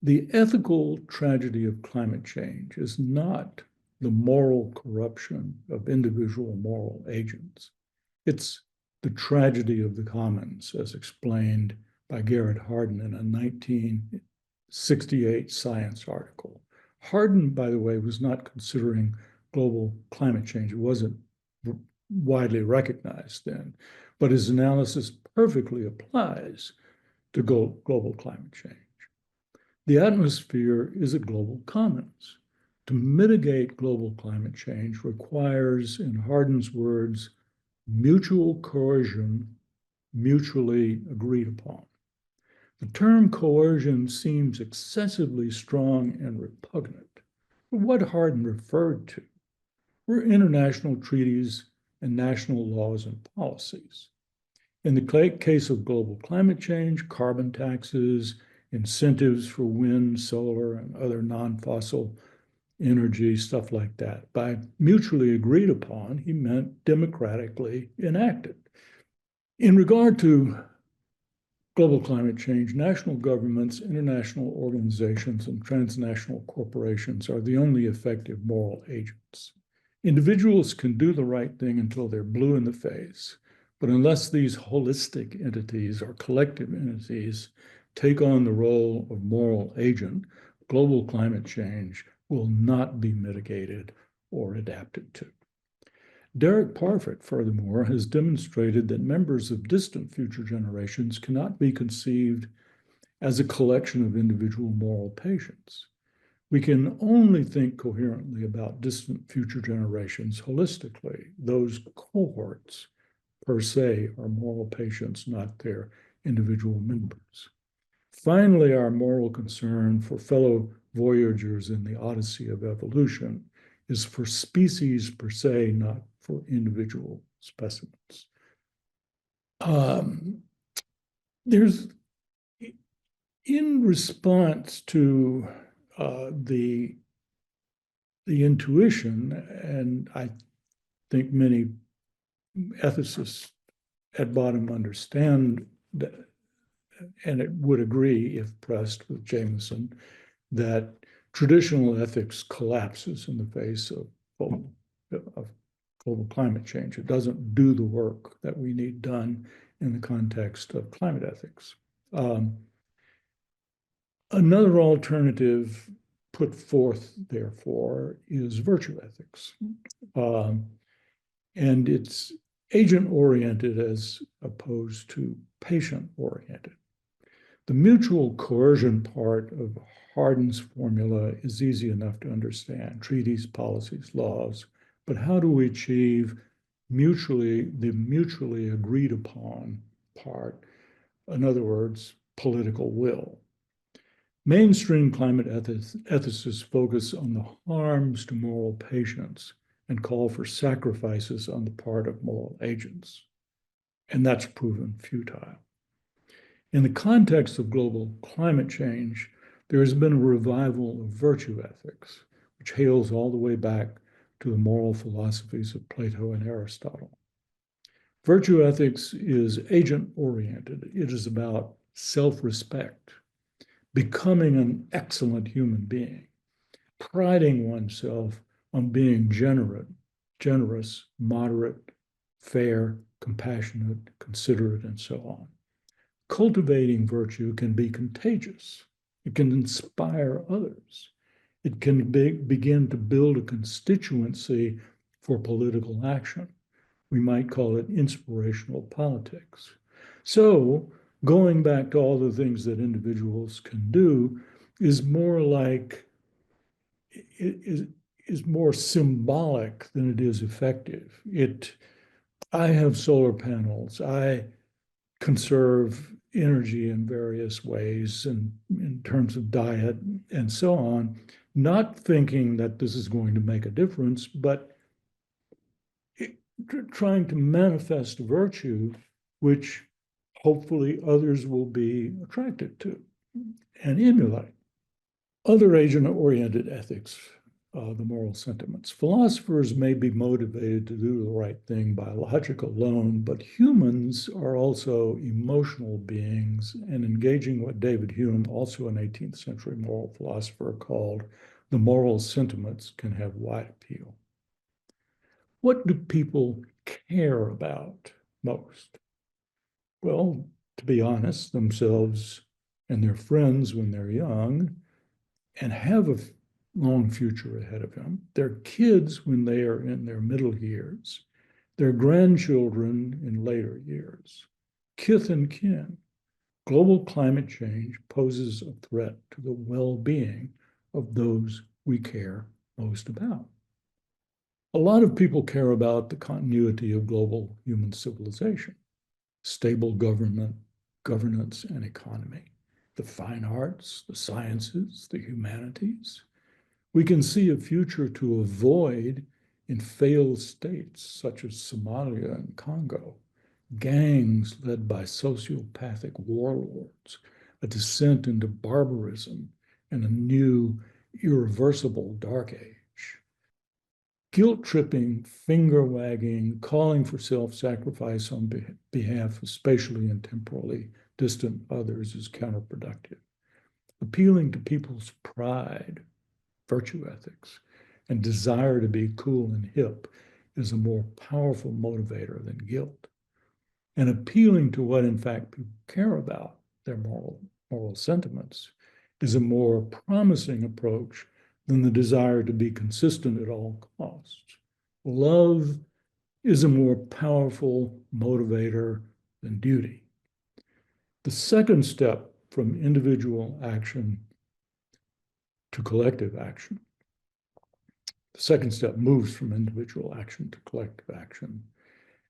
The ethical tragedy of climate change is not the moral corruption of individual moral agents. It's the tragedy of the commons, as explained by Garrett Hardin in a 1968 Science article. Hardin, by the way, was not considering global climate change. It wasn't widely recognized then, but his analysis perfectly applies to global climate change. The atmosphere is a global commons. To mitigate global climate change requires, in Hardin's words, mutual coercion, mutually agreed upon. The term coercion seems excessively strong and repugnant. But what Hardin referred to were international treaties and national laws and policies. In the case of global climate change, carbon taxes, incentives for wind, solar, and other non-fossil energy, stuff like that. By mutually agreed upon, he meant democratically enacted. In regard to global climate change, national governments, international organizations, and transnational corporations are the only effective moral agents. Individuals can do the right thing until they're blue in the face, but unless these holistic entities or collective entities take on the role of moral agent, global climate change will not be mitigated or adapted to. Derek Parfit, furthermore, has demonstrated that members of distant future generations cannot be conceived as a collection of individual moral patients. We can only think coherently about distant future generations holistically. Those cohorts, per se, are moral patients, not their individual members. Finally, our moral concern for fellow voyagers in the odyssey of evolution is for species per se, not for individual specimens. There's, in response to the intuition, and I think many ethicists at bottom understand that, and it would agree if pressed with Jameson, that traditional ethics collapses in the face of global climate change. It doesn't do the work that we need done in the context of climate ethics. Another alternative put forth, therefore, is virtue ethics. And it's agent-oriented as opposed to patient-oriented. The mutual coercion part of Hardin's formula is easy enough to understand: treaties, policies, laws. But how do we achieve the mutually agreed upon part? In other words, political will. Mainstream climate ethicists focus on the harms to moral patients and call for sacrifices on the part of moral agents. And that's proven futile. In the context of global climate change, there has been a revival of virtue ethics, which hails all the way back to the moral philosophies of Plato and Aristotle. Virtue ethics is agent-oriented. It is about self-respect, becoming an excellent human being, priding oneself on being generous, moderate, fair, compassionate, considerate, and so on. Cultivating virtue can be contagious. It can inspire others. It can begin to build a constituency for political action. We might call it inspirational politics. So going back to all the things that individuals can do is more like, is more symbolic than it is effective. I have solar panels. I conserve energy in various ways and in terms of diet and so on, not thinking that this is going to make a difference, but trying to manifest virtue, which hopefully others will be attracted to and emulate. Other agent-oriented ethics, the moral sentiments. Philosophers may be motivated to do the right thing by logic alone, but humans are also emotional beings, and engaging what David Hume, also an 18th century moral philosopher, called the moral sentiments can have wide appeal. What do people care about most? Well, to be honest, themselves and their friends when they're young, and have a long future ahead of them. Their kids when they are in their middle years, their grandchildren in later years, kith and kin. Global climate change poses a threat to the well-being of those we care most about. A lot of people care about the continuity of global human civilization, stable government, governance, and economy, the fine arts, the sciences, the humanities. We can see a future to avoid in failed states such as Somalia and Congo, gangs led by sociopathic warlords, a descent into barbarism, and a new irreversible dark age. Guilt-tripping, finger-wagging, calling for self-sacrifice on behalf of spatially and temporally distant others is counterproductive. Appealing to people's pride, virtue ethics, and desire to be cool and hip is a more powerful motivator than guilt. And appealing to what in fact people care about, their moral sentiments, is a more promising approach than the desire to be consistent at all costs. Love is a more powerful motivator than duty. The second step from individual action to collective action, the second step moves from individual action to collective action,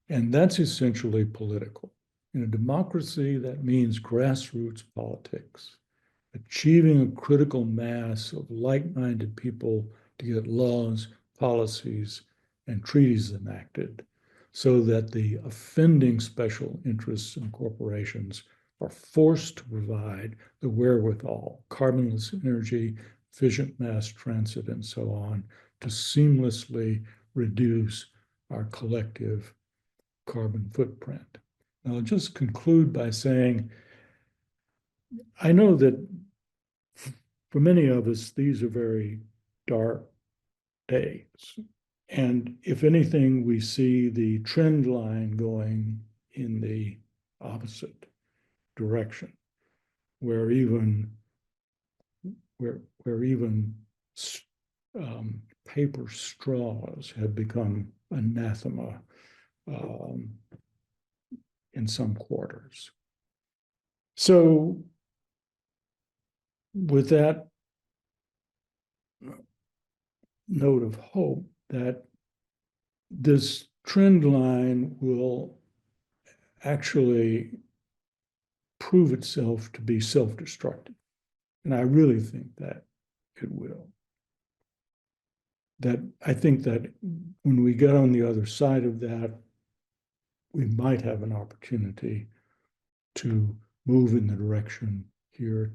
and that's essentially political. In a democracy, that means grassroots politics, achieving a critical mass of like-minded people to get laws, policies, and treaties enacted so that the offending special interests and corporations are forced to provide the wherewithal, carbonless energy, efficient mass transit, and so on, to seamlessly reduce our collective carbon footprint. Now, I'll just conclude by saying, I know that for many of us, these are very dark days. And if anything, we see the trend line going in the opposite direction, where even paper straws have become anathema in some quarters. So with that note of hope that this trend line will actually prove itself to be self-destructive. And I really think that it will. That I think that when we get on the other side of that, we might have an opportunity to move in the direction here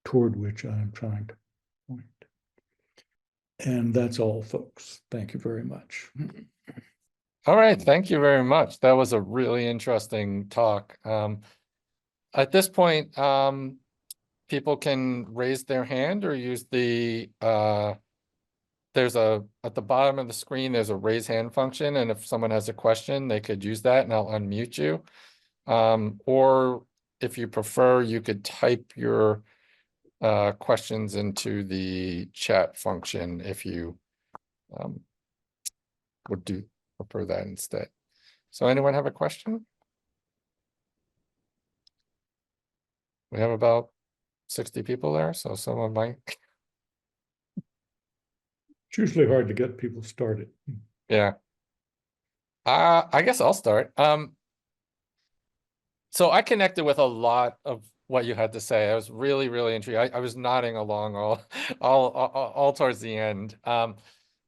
toward which I'm trying to point. And that's all, folks. Thank you very much. All right, thank you very much. That was a really interesting talk. At this point, people can raise their hand or use the at the bottom of the screen, there's a raise hand function, and if someone has a question, they could use that and I'll unmute you. Or if you prefer, you could type your questions into the chat function if you would prefer that instead. So anyone have a question? We have about 60 people there, so someone might. It's usually hard to get people started. Yeah. I guess I'll start. So I connected with a lot of what you had to say. I was really, really intrigued. I was nodding along all towards the end.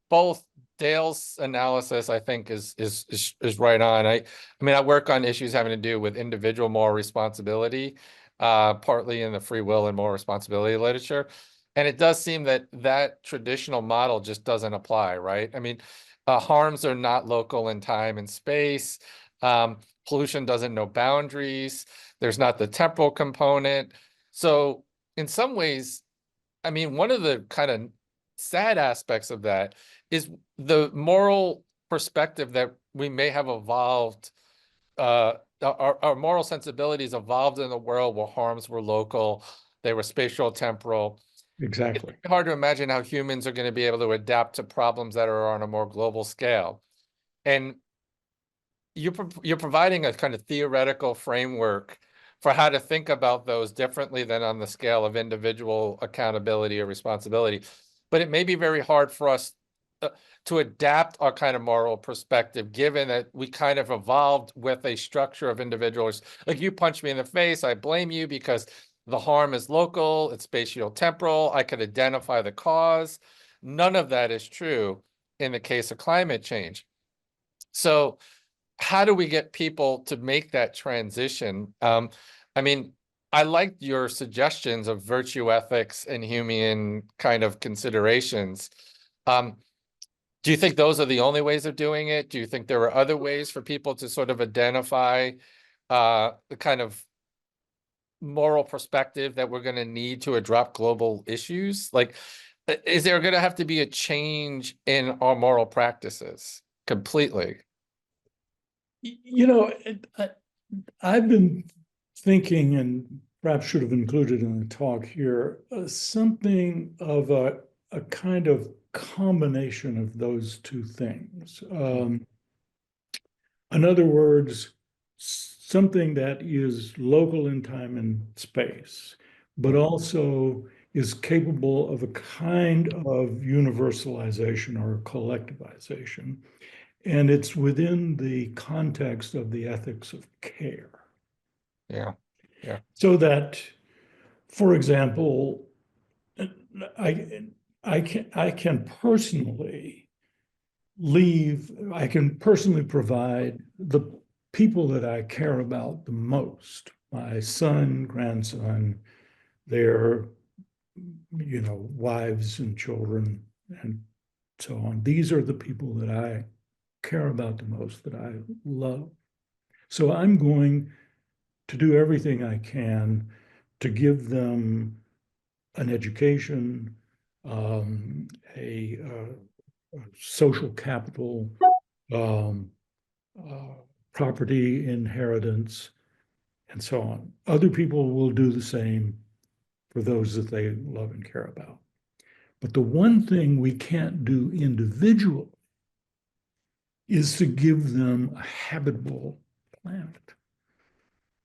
Both Dale's analysis, I think, is right on. I mean, I work on issues having to do with individual moral responsibility, partly in the free will and moral responsibility literature. And it does seem that that traditional model just doesn't apply, right? I mean, harms are not local in time and space. Pollution doesn't know boundaries. There's not the temporal component. So in some ways, I mean, one of the kind of sad aspects of that is the moral perspective that we may have evolved. Our moral sensibilities evolved in a world where harms were local, they were spatial, temporal. Exactly. It's hard to imagine how humans are going to be able to adapt to problems that are on a more global scale. And you're providing a kind of theoretical framework for how to think about those differently than on the scale of individual accountability or responsibility. But it may be very hard for us uh, to adapt our kind of moral perspective, given that we kind of evolved with a structure of individuals. Like you punch me in the face, I blame you because the harm is local, it's spatio-temporal, I could identify the cause. None of that is true in the case of climate change. So how do we get people to make that transition? I mean, I liked your suggestions of virtue ethics and human kind of considerations. Um, do you think those are the only ways of doing it? Do you think there are other ways for people to sort of identify the kind of moral perspective that we're going to need to address global issues? Like, is there going to have to be a change in our moral practices completely? You know, I've been thinking, and perhaps should have included in the talk here, something of a kind of combination of those two things. In other words, something that is local in time and space, but also is capable of a kind of universalization or collectivization. And it's within the context of the ethics of care. Yeah, yeah. So that, for example, I I can personally provide the people that I care about the most, my son, grandson, their, wives and children and so on. These are the people that I care about the most, that I love. So I'm going to do everything I can to give them an education, um, a social capital, um, uh, property inheritance, and so on. Other people will do the same for those that they love and care about. But the one thing we can't do individually is to give them a habitable planet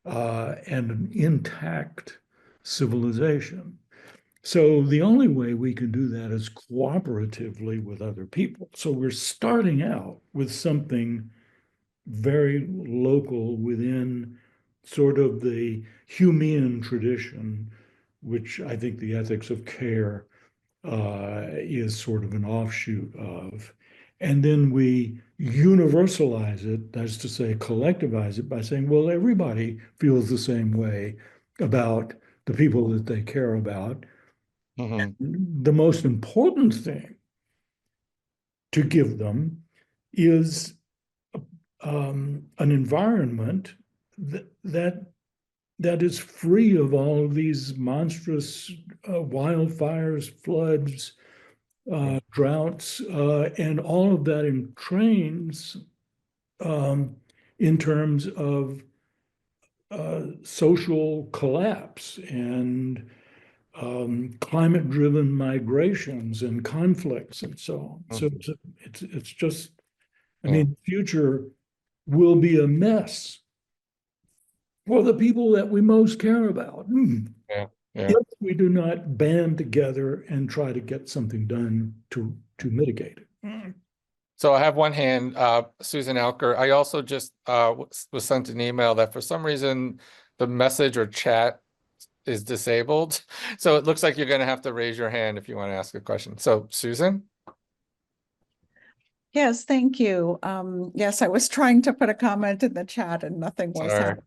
and an intact civilization. So the only way we can do that is cooperatively with other people. So we're starting out with something very local within sort of the Humean tradition, which I think the ethics of care is sort of an offshoot of. And then we universalize it, that's to say, collectivize it by saying, well, everybody feels the same way about the people that they care about. Mhm. The most important thing to give them is an environment that is free of all of these monstrous wildfires, floods, droughts, and all of that entrains in terms of social collapse and climate-driven migrations and conflicts and so on. So Mhm. it's just, I Yeah, mean, the future will be a mess for the people that we most care about yeah, yeah. if we do not band together and try to get something done to mitigate it. So I have one hand, Susan Alker. I also just was sent an email that for some reason the message or chat is disabled. So it looks like you're going to have to raise your hand if you want to ask a question. So Susan? Yes, thank you. Yes, I was trying to put a comment in the chat and nothing was Sorry. happening.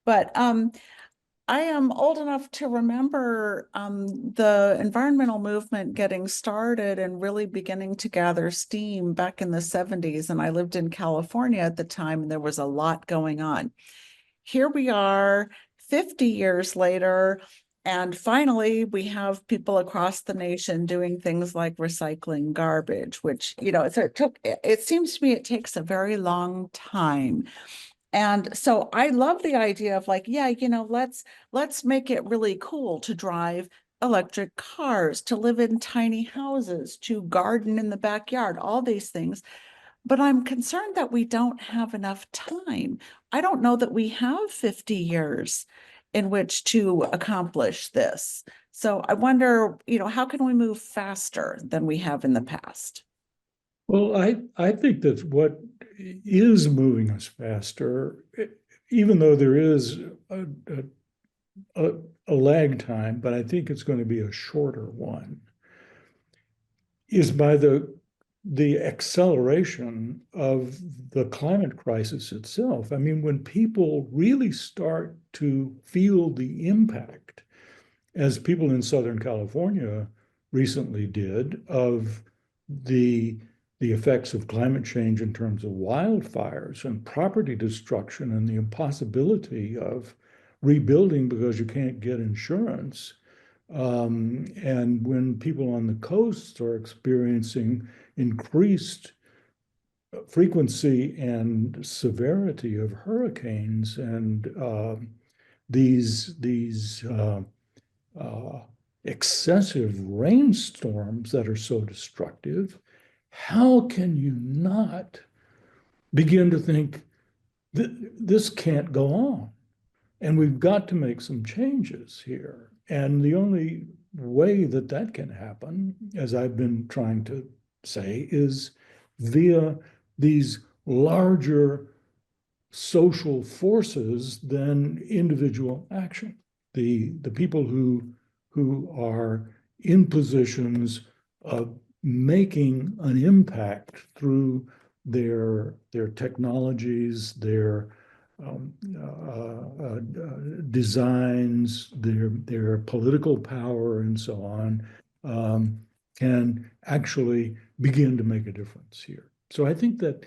But I am old enough to remember the environmental movement getting started and really beginning to gather steam back in the 70s. And I lived in California at the time, and there was a lot going on. Here we are 50 years later, and finally we have people across the nation doing things like recycling garbage, which, it seems to me it takes a very long time. And so I love the idea of like, yeah, let's make it really cool to drive electric cars, to live in tiny houses, to garden in the backyard, all these things. but I'm concerned that we don't have enough time. I don't know that we have 50 years in which to accomplish this. So I wonder, how can we move faster than we have in the past? Well, I think that what is moving us faster, even though there is a, a, a lag time, but I think it's going to be a shorter one, is by the acceleration of the climate crisis itself. I mean, when people really start to feel the impact, as people in Southern California recently did, of the the effects of climate change in terms of wildfires and property destruction and the impossibility of rebuilding because you can't get insurance. And when people on the coast are experiencing increased frequency and severity of hurricanes and these excessive rainstorms that are so destructive, how can you not begin to think that this can't go on? And we've got to make some changes here. And the only way that that can happen, as I've been trying to say, is via these larger social forces than individual action. The people who are in positions of making an impact through their technologies, their designs, their political power, and so on, can actually begin to make a difference here. So I think that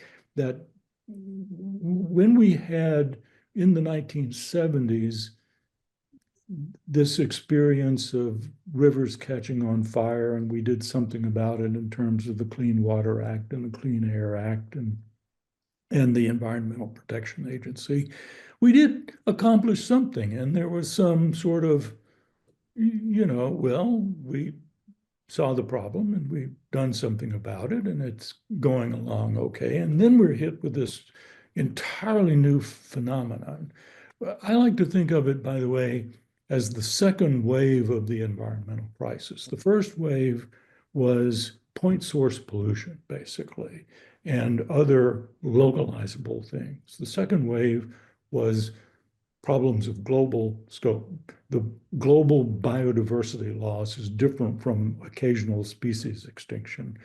when we had in the 1970s this experience of rivers catching on fire, and we did something about it in terms of the Clean Water Act and the Clean Air Act and the Environmental Protection Agency, we did accomplish something. And there was some sort of, well, we saw the problem and we've done something about it and it's going along okay. And then we're hit with this entirely new phenomenon. I like to think of it, by the way, as the second wave of the environmental crisis. The first wave was point source pollution, basically, and other localizable things. The second wave was problems of global scope. The global biodiversity loss is different from occasional species extinction.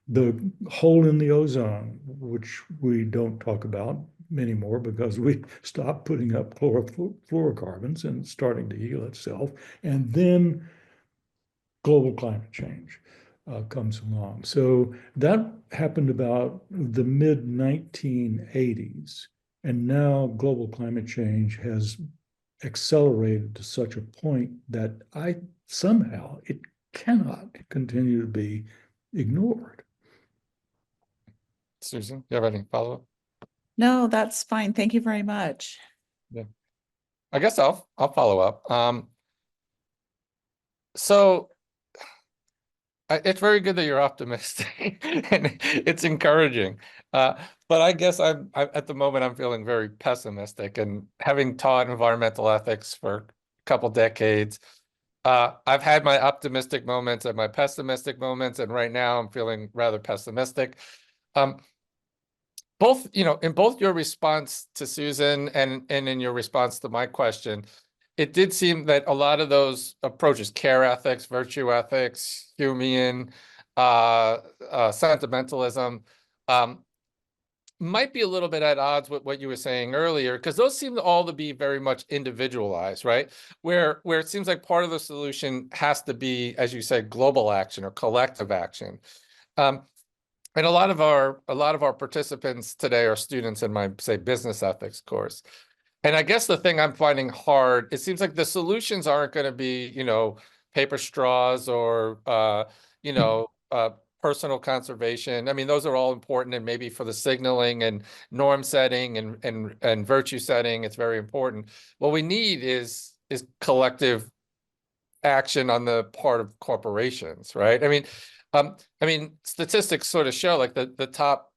The hole in the ozone, which we don't talk about anymore because we stopped putting up chlorofluorocarbons and it's starting to heal itself. And then global climate change comes along. So that happened about the mid 1980s. And now global climate change has accelerated to such a point that somehow it cannot continue to be ignored. Susan, you have any follow-up? No, that's fine. Thank you very much. Yeah. I guess I'll follow up. So it's very good that you're optimistic and it's encouraging. But I guess I at the moment I'm feeling very pessimistic, and having taught environmental ethics for a couple decades, I've had my optimistic moments and my pessimistic moments, and right now I'm feeling rather pessimistic. Both, in both your response to Susan and in your response to my question, it did seem that a lot of those approaches, care ethics, virtue ethics, Humean, sentimentalism, might be a little bit at odds with what you were saying earlier, because those seem all to be very much individualized, right? Where it seems like part of the solution has to be, as you said, global action or collective action. And a lot of our participants today are students in my, say, business ethics course. And I guess the thing I'm finding hard, it seems like the solutions aren't going to be, paper straws or, personal conservation. I mean, those are all important, and maybe for the signaling and norm setting and virtue setting, it's very important. What we need is collective action on the part of corporations, right? I mean, statistics sort of show like the top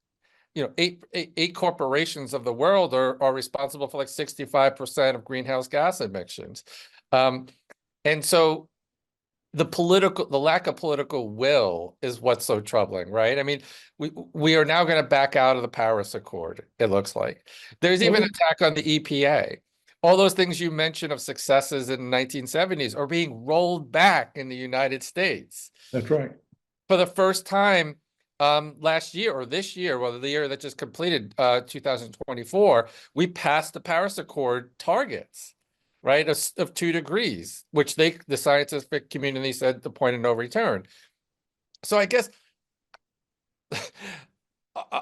eight corporations of the world are responsible for like 65% of greenhouse gas emissions. And so the lack of political will is what's so troubling, right? I mean, we are now going to back out of the Paris Accord, it looks like. There's even an attack on the EPA. All those things you mentioned of successes in the 1970s are being rolled back in the United States. That's right. For the first time last year or this year, well, the year that just completed, 2024, we passed the Paris Accord targets, right, of 2 degrees, which the scientific community said the point of no return. So I guess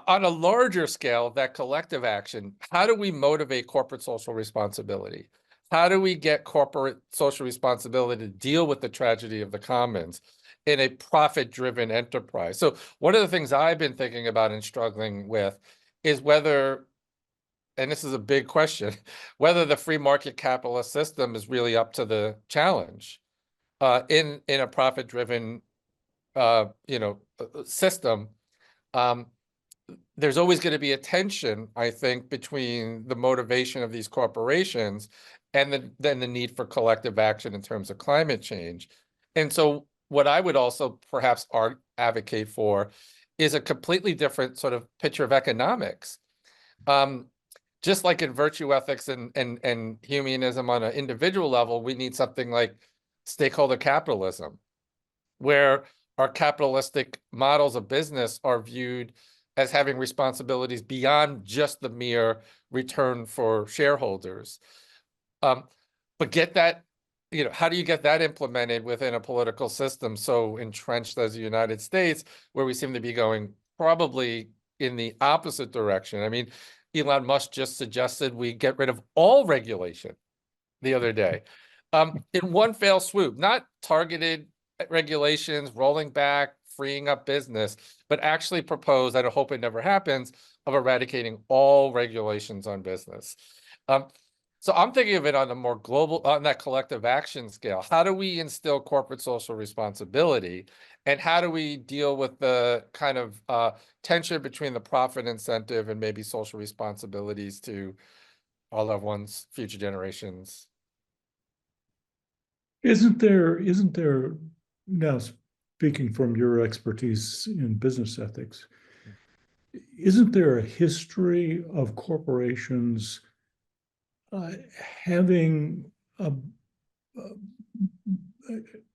on a larger scale of that collective action, how do we motivate corporate social responsibility? How do we get corporate social responsibility to deal with the tragedy of the commons in a profit-driven enterprise? So one of the things I've been thinking about and struggling with is whether, and this is a big question, whether the free market capitalist system is really up to the challenge in a profit-driven system. There's always going to be a tension, I think, between the motivation of these corporations and then the need for collective action in terms of climate change. And so what I would also perhaps advocate for is a completely different sort of picture of economics. Just like in virtue ethics and humanism on an individual level, we need something like stakeholder capitalism, where our capitalistic models of business are viewed as having responsibilities beyond just the mere return for shareholders. But get that, how do you get that implemented within a political system so entrenched as the United States, where we seem to be going probably in the opposite direction? I mean, Elon Musk just suggested we get rid of all regulation the other day, in one fell swoop, not targeted regulations, rolling back, freeing up business, but actually propose, and I hope it never happens, of eradicating all regulations on business. So I'm thinking of it on a more global, on that collective action scale. How do we instill corporate social responsibility? And how do we deal with the kind of tension between the profit incentive and maybe social responsibilities to our loved ones, future generations? Isn't there, now speaking from your expertise in business ethics, isn't there a history of corporations having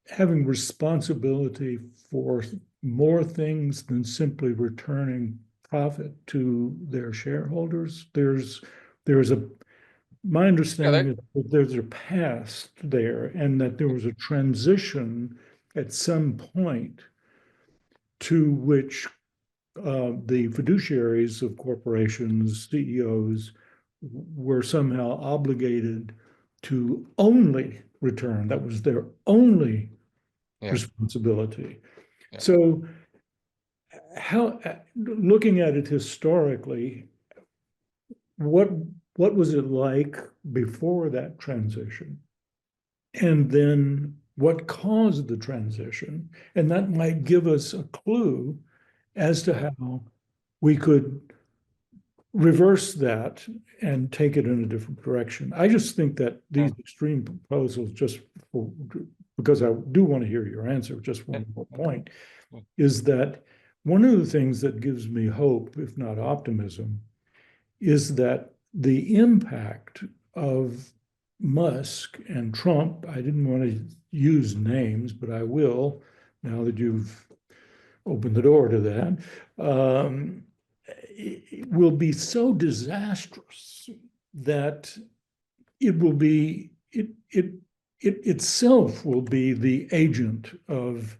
responsibility for more things than simply returning profit to their shareholders? My understanding is that there's a past there, and that there was a transition at some point to which the fiduciaries of corporations, CEOs, were somehow obligated to only return. That was their only responsibility. Yeah. So looking at it historically, what was it like before that transition? And then what caused the transition? And that might give us a clue as to how we could reverse that and take it in a different direction. I just think that these extreme proposals, because I do want to hear your answer, just one more point, is that one of the things that gives me hope, if not optimism, is that the impact of Musk and Trump, I didn't want to use names, but I will now that you've opened the door to that, it will be so disastrous that it will be, it itself will be the agent of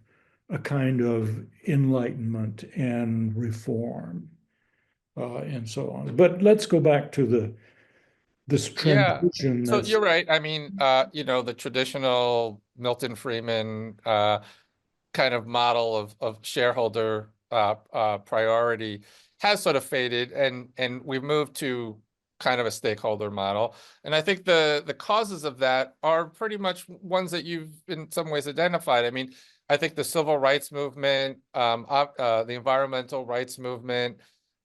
a kind of enlightenment and reform, and so on. But let's go back to this transition. So you're right. I mean, the traditional Milton Friedman kind of model of shareholder priority has sort of faded, and we've moved to kind of a stakeholder model. And I think the causes of that are pretty much ones that you've in some ways identified. I mean, I think the civil rights movement, the environmental rights movement,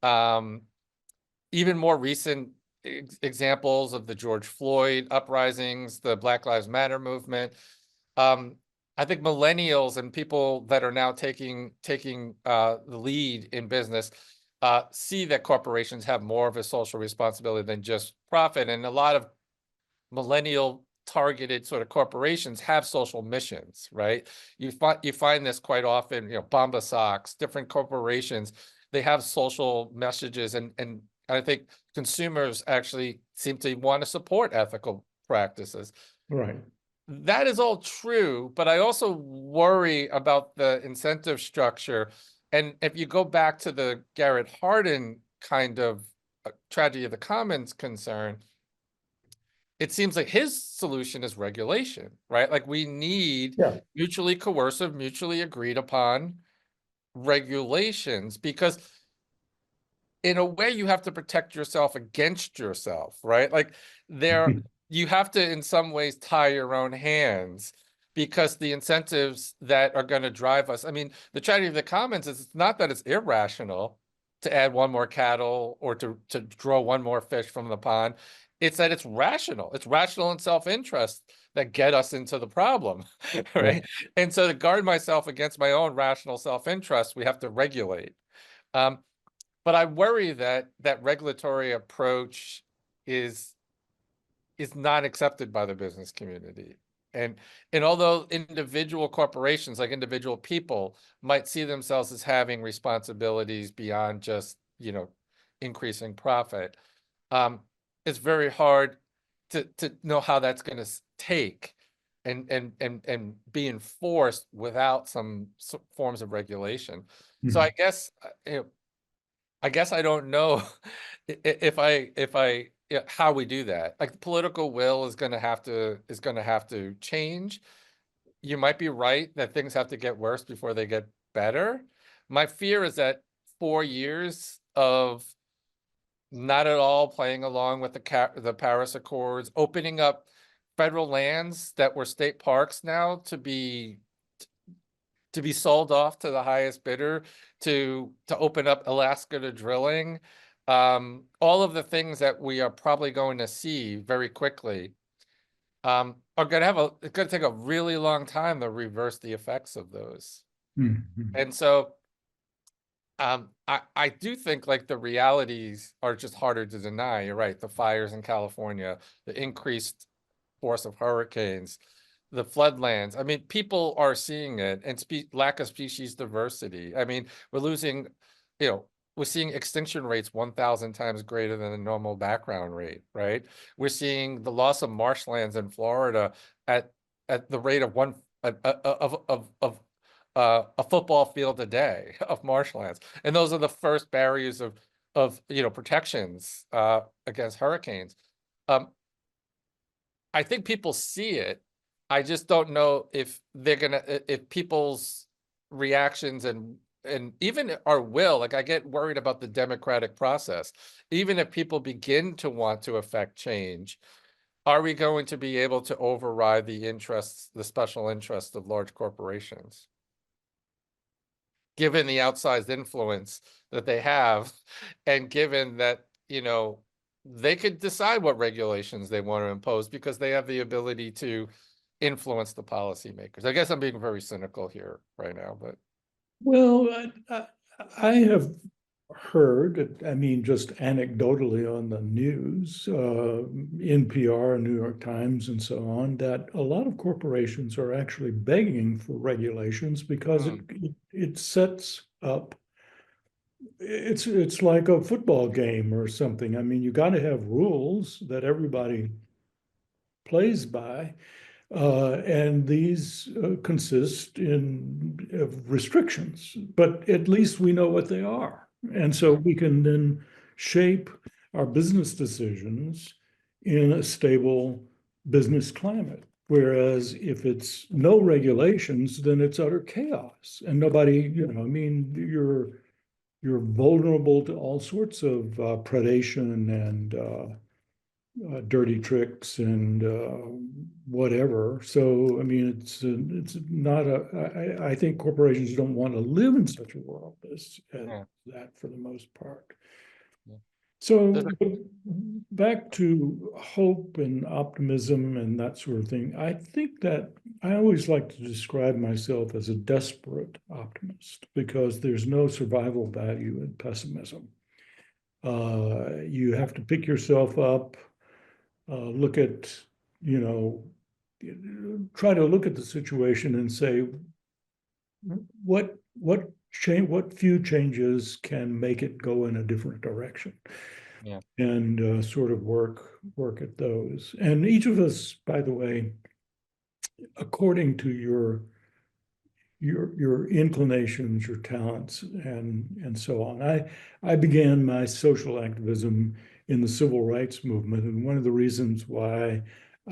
Even more recent examples of the George Floyd uprisings, the Black Lives Matter movement. I think millennials and people that are now taking the lead in business see that corporations have more of a social responsibility than just profit. And a lot of millennial targeted sort of corporations have social missions, right? You find this quite often, Bomba Socks, different corporations, they have social messages, and I think consumers actually seem to want to support ethical practices. Right. That is all true, but I also worry about the incentive structure. And if you go back to the Garrett Hardin kind of tragedy of the commons concern, it seems like his solution is regulation, right? Like we need mutually coercive, mutually agreed upon regulations, because in a way you have to protect yourself against yourself, right? Like you have to in some ways tie your own hands, because the incentives that are going to drive us. I mean, the tragedy of the commons is it's not that it's irrational to add one more cattle or to draw one more fish from the pond. It's that it's rational. It's rational and self-interest that get us into the problem, right? And so to guard myself against my own rational self-interest, we have to regulate. But I worry that that regulatory approach is not accepted by the business community. And although individual corporations, like individual people, might see themselves as having responsibilities beyond just, increasing profit, it's very hard to know how that's going to take and be enforced without some forms of regulation. So I guess, I don't know if how we do that. Like the political will is going to have to change. You might be right that things have to get worse before they get better. My fear is that 4 years of not at all playing along with the Paris Accords, opening up federal lands that were state parks now to be sold off to the highest bidder, to open up Alaska to drilling, all of the things that we are probably going to see very quickly, are going to it's going to take a really long time to reverse the effects of those. And so I do think like the realities are just harder to deny. You're right. The fires in California, the increased force of hurricanes, the floodlands. I mean, people are seeing it, and lack of species diversity. I mean, we're losing, we're seeing extinction rates 1,000 times greater than the normal background rate, right? We're seeing the loss of marshlands in Florida at the rate of a football field a day of marshlands, and those are the first barriers of protections against hurricanes. I think people see it. I just don't know if if people's reactions and even our will, like I get worried about the democratic process. Even if people begin to want to affect change, are we going to be able to override the special interests of large corporations, given the outsized influence that they have, and given that, they could decide what regulations they want to impose because they have the ability to influence the policymakers. I guess I'm being very cynical here right now, but. Well, I have heard, I mean, just anecdotally on the news, NPR, New York Times, and so on, that a lot of corporations are actually begging for regulations because it sets up. It's like a football game or something. I mean, you got to have rules that everybody plays by. And these consist of restrictions, but at least we know what they are. And so we can then shape our business decisions in a stable business climate. Whereas if it's no regulations, then it's utter chaos. And nobody, I mean, you're vulnerable to all sorts of predation and dirty tricks and whatever. So, I mean, it's not I think corporations don't want to live in such a world as that for the most part. So There's back to hope and optimism and that sort of thing. I think that I always like to describe myself as a desperate optimist because there's no survival value in pessimism. You have to pick yourself up, look at, you know, try to look at the situation and say, what few changes can make it go in a different direction? Yeah. And sort of work at those. And each of us, by the way, according to your inclinations, your talents, and so on. I began my social activism in the civil rights movement, and one of the reasons why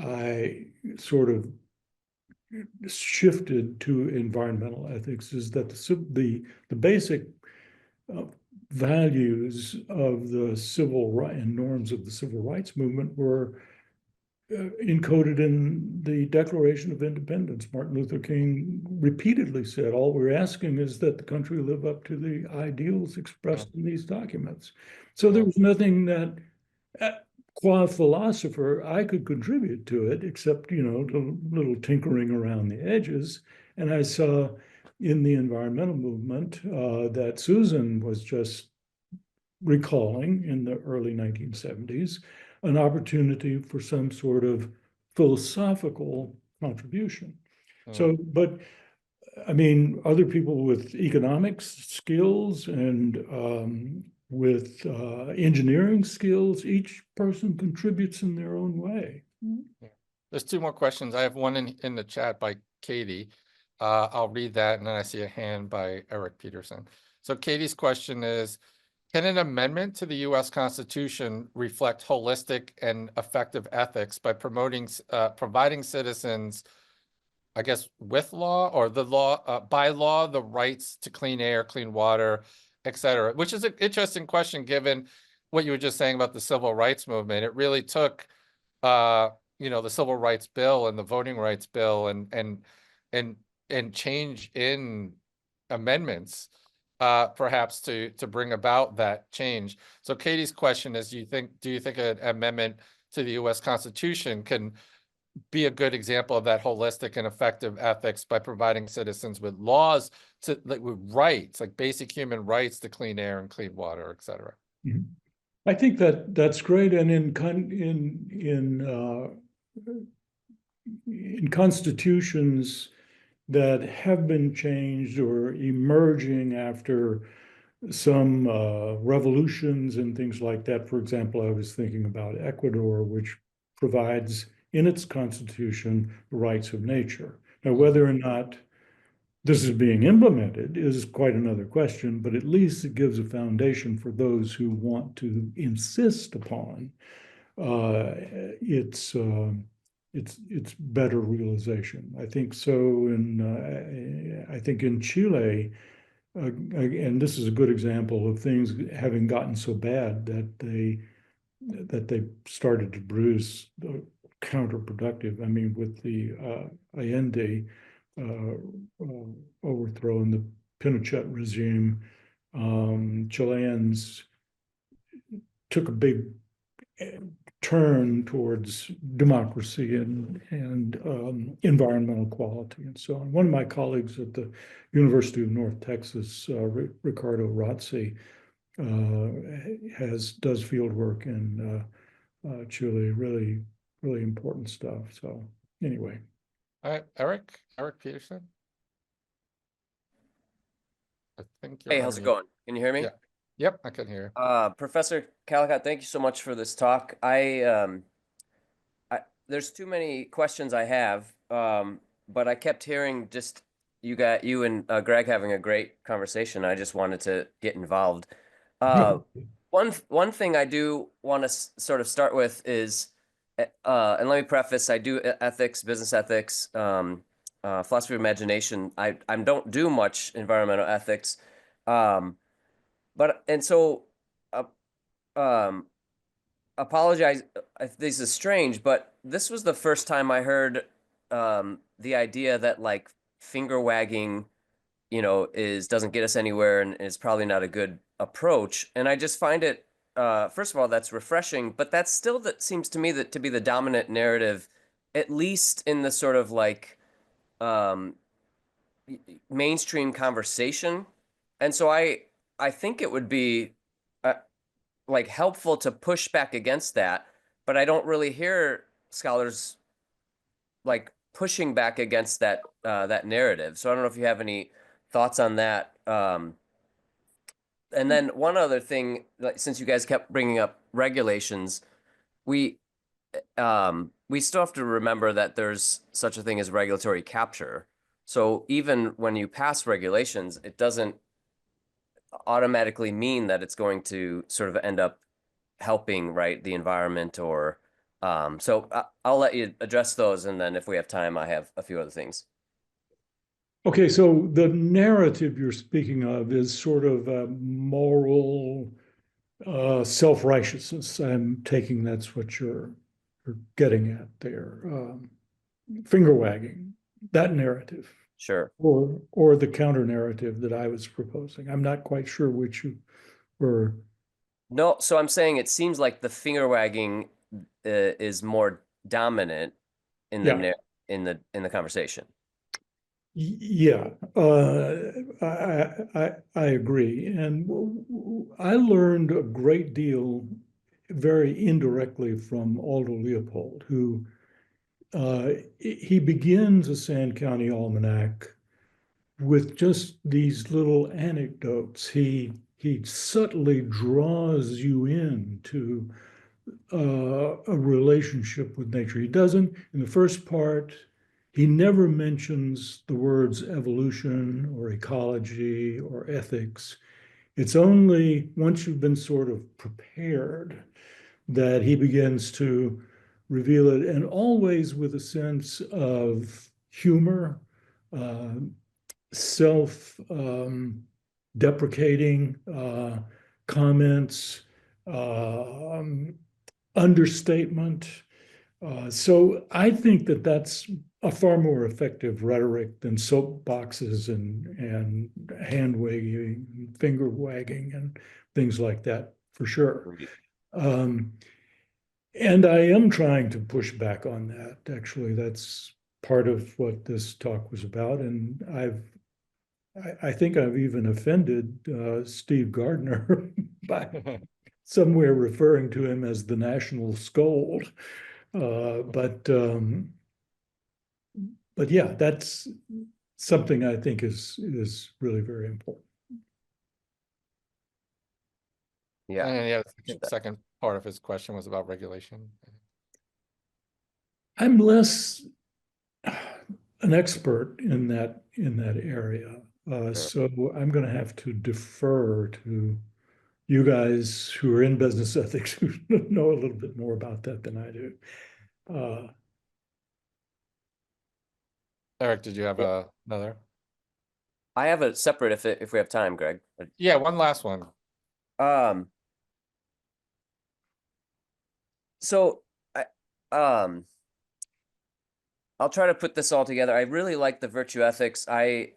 I sort of shifted to environmental ethics is that the basic uh, values of the civil right and norms of the civil rights movement were encoded in the Declaration of Independence. Martin Luther King repeatedly said, all we're asking is that the country live up to the ideals expressed in these documents. So there was nothing that, qua philosopher, I could contribute to it, except, you know, a little tinkering around the edges. And I saw in the environmental movement that Susan was just recalling in the early 1970s, an opportunity for some sort of philosophical contribution. So, but I mean, other people with economics skills and with engineering skills, each person contributes in their own way. Yeah. There's two more questions. I have one in the chat by Katie. I'll read that, and then I see a hand by Eric Peterson. So Katie's question is, can an amendment to the U.S. Constitution reflect holistic and effective ethics by providing citizens, I guess, with law or the law, by law, the rights to clean air, clean water, et cetera? Which is an interesting question, given what you were just saying about the civil rights movement. It really took, you know, the Civil Rights Bill and the Voting Rights Bill and change in amendments, perhaps to bring about that change. So Katie's question is, do you think an amendment to the U.S. Constitution can be a good example of that holistic and effective ethics by providing citizens with laws to, like, with rights, like basic human rights to clean air and clean water, et cetera? Mhm. I think that that's great, and in constitutions that have been changed or emerging after some revolutions and things like that. For example, I was thinking about Ecuador, which provides in its constitution the rights of nature. Now, whether or not this is being implemented is quite another question, but at least it gives a foundation for those who want to insist upon uh, its its better realization. I think so. I think in Chile, and this is a good example of things having gotten so bad that they started to bruise counterproductive. I mean, with the Allende overthrow and the Pinochet regime, Chileans took a big turn towards democracy and environmental quality and so on. One of my colleagues at the University of North Texas, Ricardo Razzi, does field work in Chile. Really, really important stuff. So anyway. All right, Eric Peterson. I think you're Hey, on how's it mute. going? Can you hear me? Yeah. Yep, I can hear. Professor Calicott, thank you so much for this talk. There's too many questions I have, but I kept hearing just you and Greg having a great conversation. I just wanted to get involved. One thing I do want to sort of start with is, and let me preface, I do ethics, business ethics, philosophy of imagination. I don't do much environmental ethics. Uh, apologize if this is strange, but this was the first time I heard the idea that like finger wagging, doesn't get us anywhere and is probably not a good approach. And I just find it first of all, that's refreshing, but that's still, that seems to me that to be the dominant narrative, at least in the sort of like um, mainstream conversation. And so I think it would be uh, like helpful to push back against that, but I don't really hear scholars like pushing back against that narrative. So I don't know if you have any thoughts on that. And then one other thing, like since you guys kept bringing up regulations, we we still have to remember that there's such a thing as regulatory capture. So even when you pass regulations, it doesn't automatically mean that it's going to sort of end up helping, right, the environment or so I'll let you address those, and then if we have time, I have a few other things. Okay, so the narrative you're speaking of is sort of a moral self-righteousness. I'm taking that's what you're getting at there. Finger wagging, that narrative, Sure. or the counter narrative that I was proposing. I'm not quite sure which you were. No, so I'm saying it seems like the finger wagging is more dominant in the Yeah. in the conversation. Yeah, I agree. And I learned a great deal very indirectly from Aldo Leopold, who he begins a Sand County Almanac with just these little anecdotes. He subtly draws you into a relationship with nature. He doesn't, in the first part, he never mentions the words evolution or ecology or ethics. It's only once you've been sort of prepared that he begins to reveal it, and always with a sense of humor, uh, self deprecating comments, um, understatement. So I think that that's a far more effective rhetoric than soapboxes and hand waving, finger wagging, and things like that, for sure. Um, and I am trying to push back on that. Actually, that's part of what this talk was about. And I think I've even offended Steve Gardner by somewhere referring to him as the national scold. But yeah, that's something I think is really very important. Yeah. And yeah, the second part of his question was about regulation. I'm less an expert in that area, Sure. so I'm going to have to defer to you guys who are in business ethics who know a little bit more about that than I do. Eric, did you have another? I have a separate if we have time, Greg. Yeah, one last one. Um, so I I'll try to put this all together. I really like the virtue ethics. I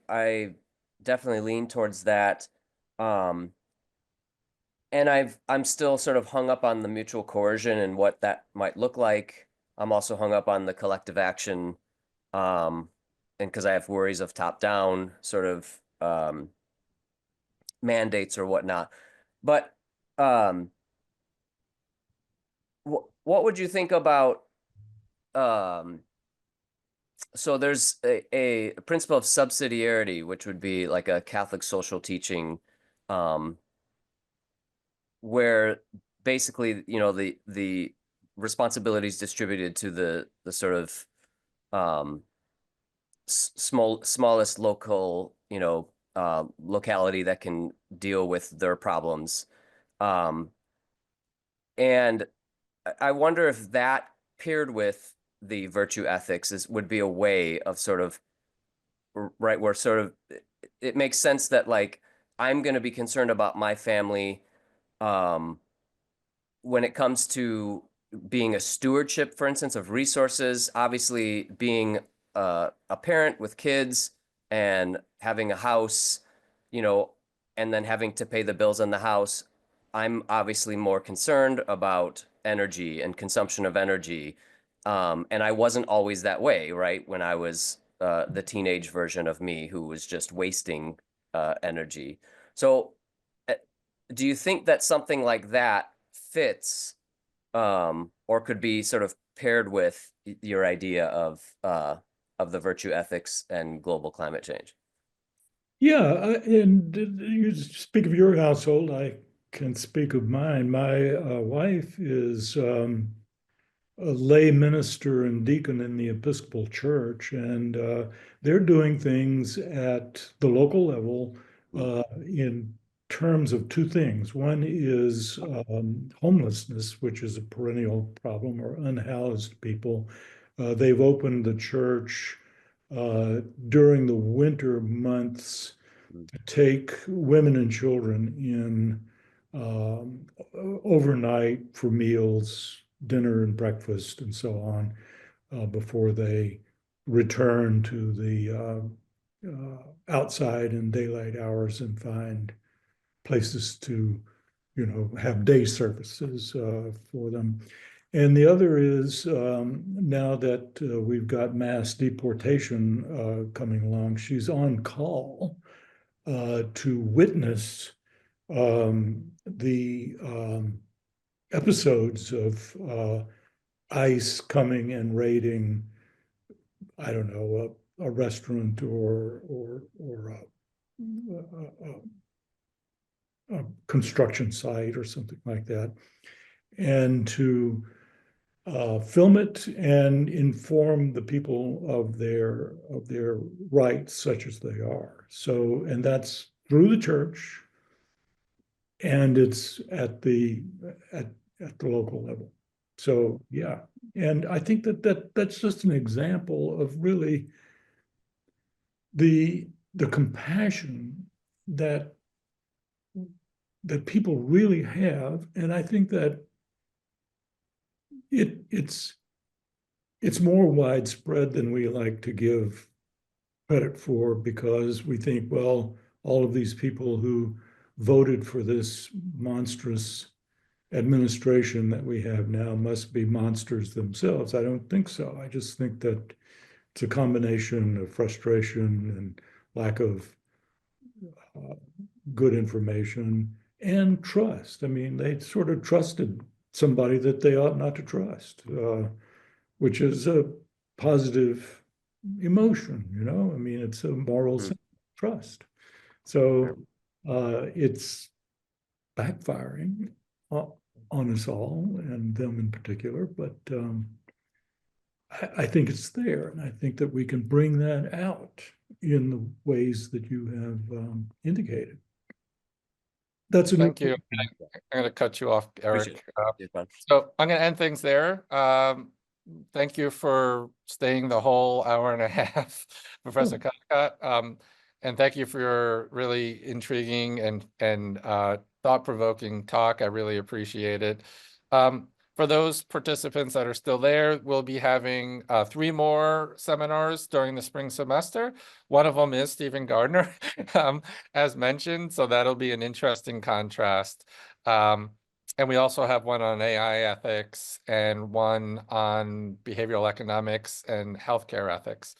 definitely lean towards that. Um, and I'm still sort of hung up on the mutual coercion and what that might look like. I'm also hung up on the collective action, and because I have worries of top down sort of mandates or whatnot. But what would you think about so there's a principle of subsidiarity, which would be like a Catholic social teaching, um, where basically, you know, the responsibilities distributed to the sort of smallest local, you know, locality that can deal with their problems. Um, and I wonder if that paired with the virtue ethics would be a way of sort of right where sort of it makes sense that like I'm going to be concerned about my family um, when it comes to being a stewardship, for instance, of resources. Obviously, being a parent with kids and having a house, you know, and then having to pay the bills on the house. I'm obviously more concerned about energy and consumption of energy. And I wasn't always that way, right? When I was the teenage version of me who was just wasting energy. So do you think that something like that fits or could be sort of paired with your idea of the virtue ethics and global climate change? Yeah, and you speak of your household, I can speak of mine. My wife is a lay minister and deacon in the Episcopal Church, and they're doing things at the local level in terms of two things. One is homelessness, which is a perennial problem, or unhoused people. They've opened the church during the winter months to take women and children in overnight for meals, dinner and breakfast and so on, before they return to the outside in daylight hours and find places to, have day services for them. And the other is now that we've got mass deportation coming along, she's on call to witness the episodes of ICE coming and raiding, I don't know, a restaurant or a construction site or something like that, and to film it and inform the people of their rights, such as they are. So, and that's through the church, and it's at the local level. So yeah, and I think that's just an example of really the compassion that people really have, and I think that it's more widespread than we like to give credit for, because we think, well, all of these people who voted for this monstrous administration that we have now must be monsters themselves. I don't think so. I just think that it's a combination of frustration and lack of good information and trust. I mean, they sort of trusted somebody that they ought not to trust, which is a positive emotion, I mean, it's a moral trust. So it's backfiring on us all, and them in particular, but I think it's there, and I think that we can bring that out in the ways that you have indicated. That's a Thank you. I'm going to cut you off, Eric. So I'm going to end things there. Thank you for staying the whole hour and a half, Professor Calicott. And thank you for your really intriguing and thought-provoking talk. I really appreciate it. For those participants that are still there, we'll be having 3 more seminars during the spring semester. One of them is Stephen Gardner, as mentioned, so that'll be an interesting contrast. And we also have one on AI ethics and one on behavioral economics and healthcare ethics.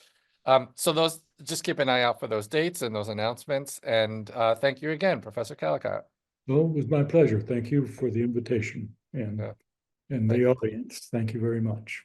So those, just keep an eye out for those dates and those announcements. And thank you again, Professor Calicott. Well, it was my pleasure. Thank you for the invitation, and the audience. Thank you very much.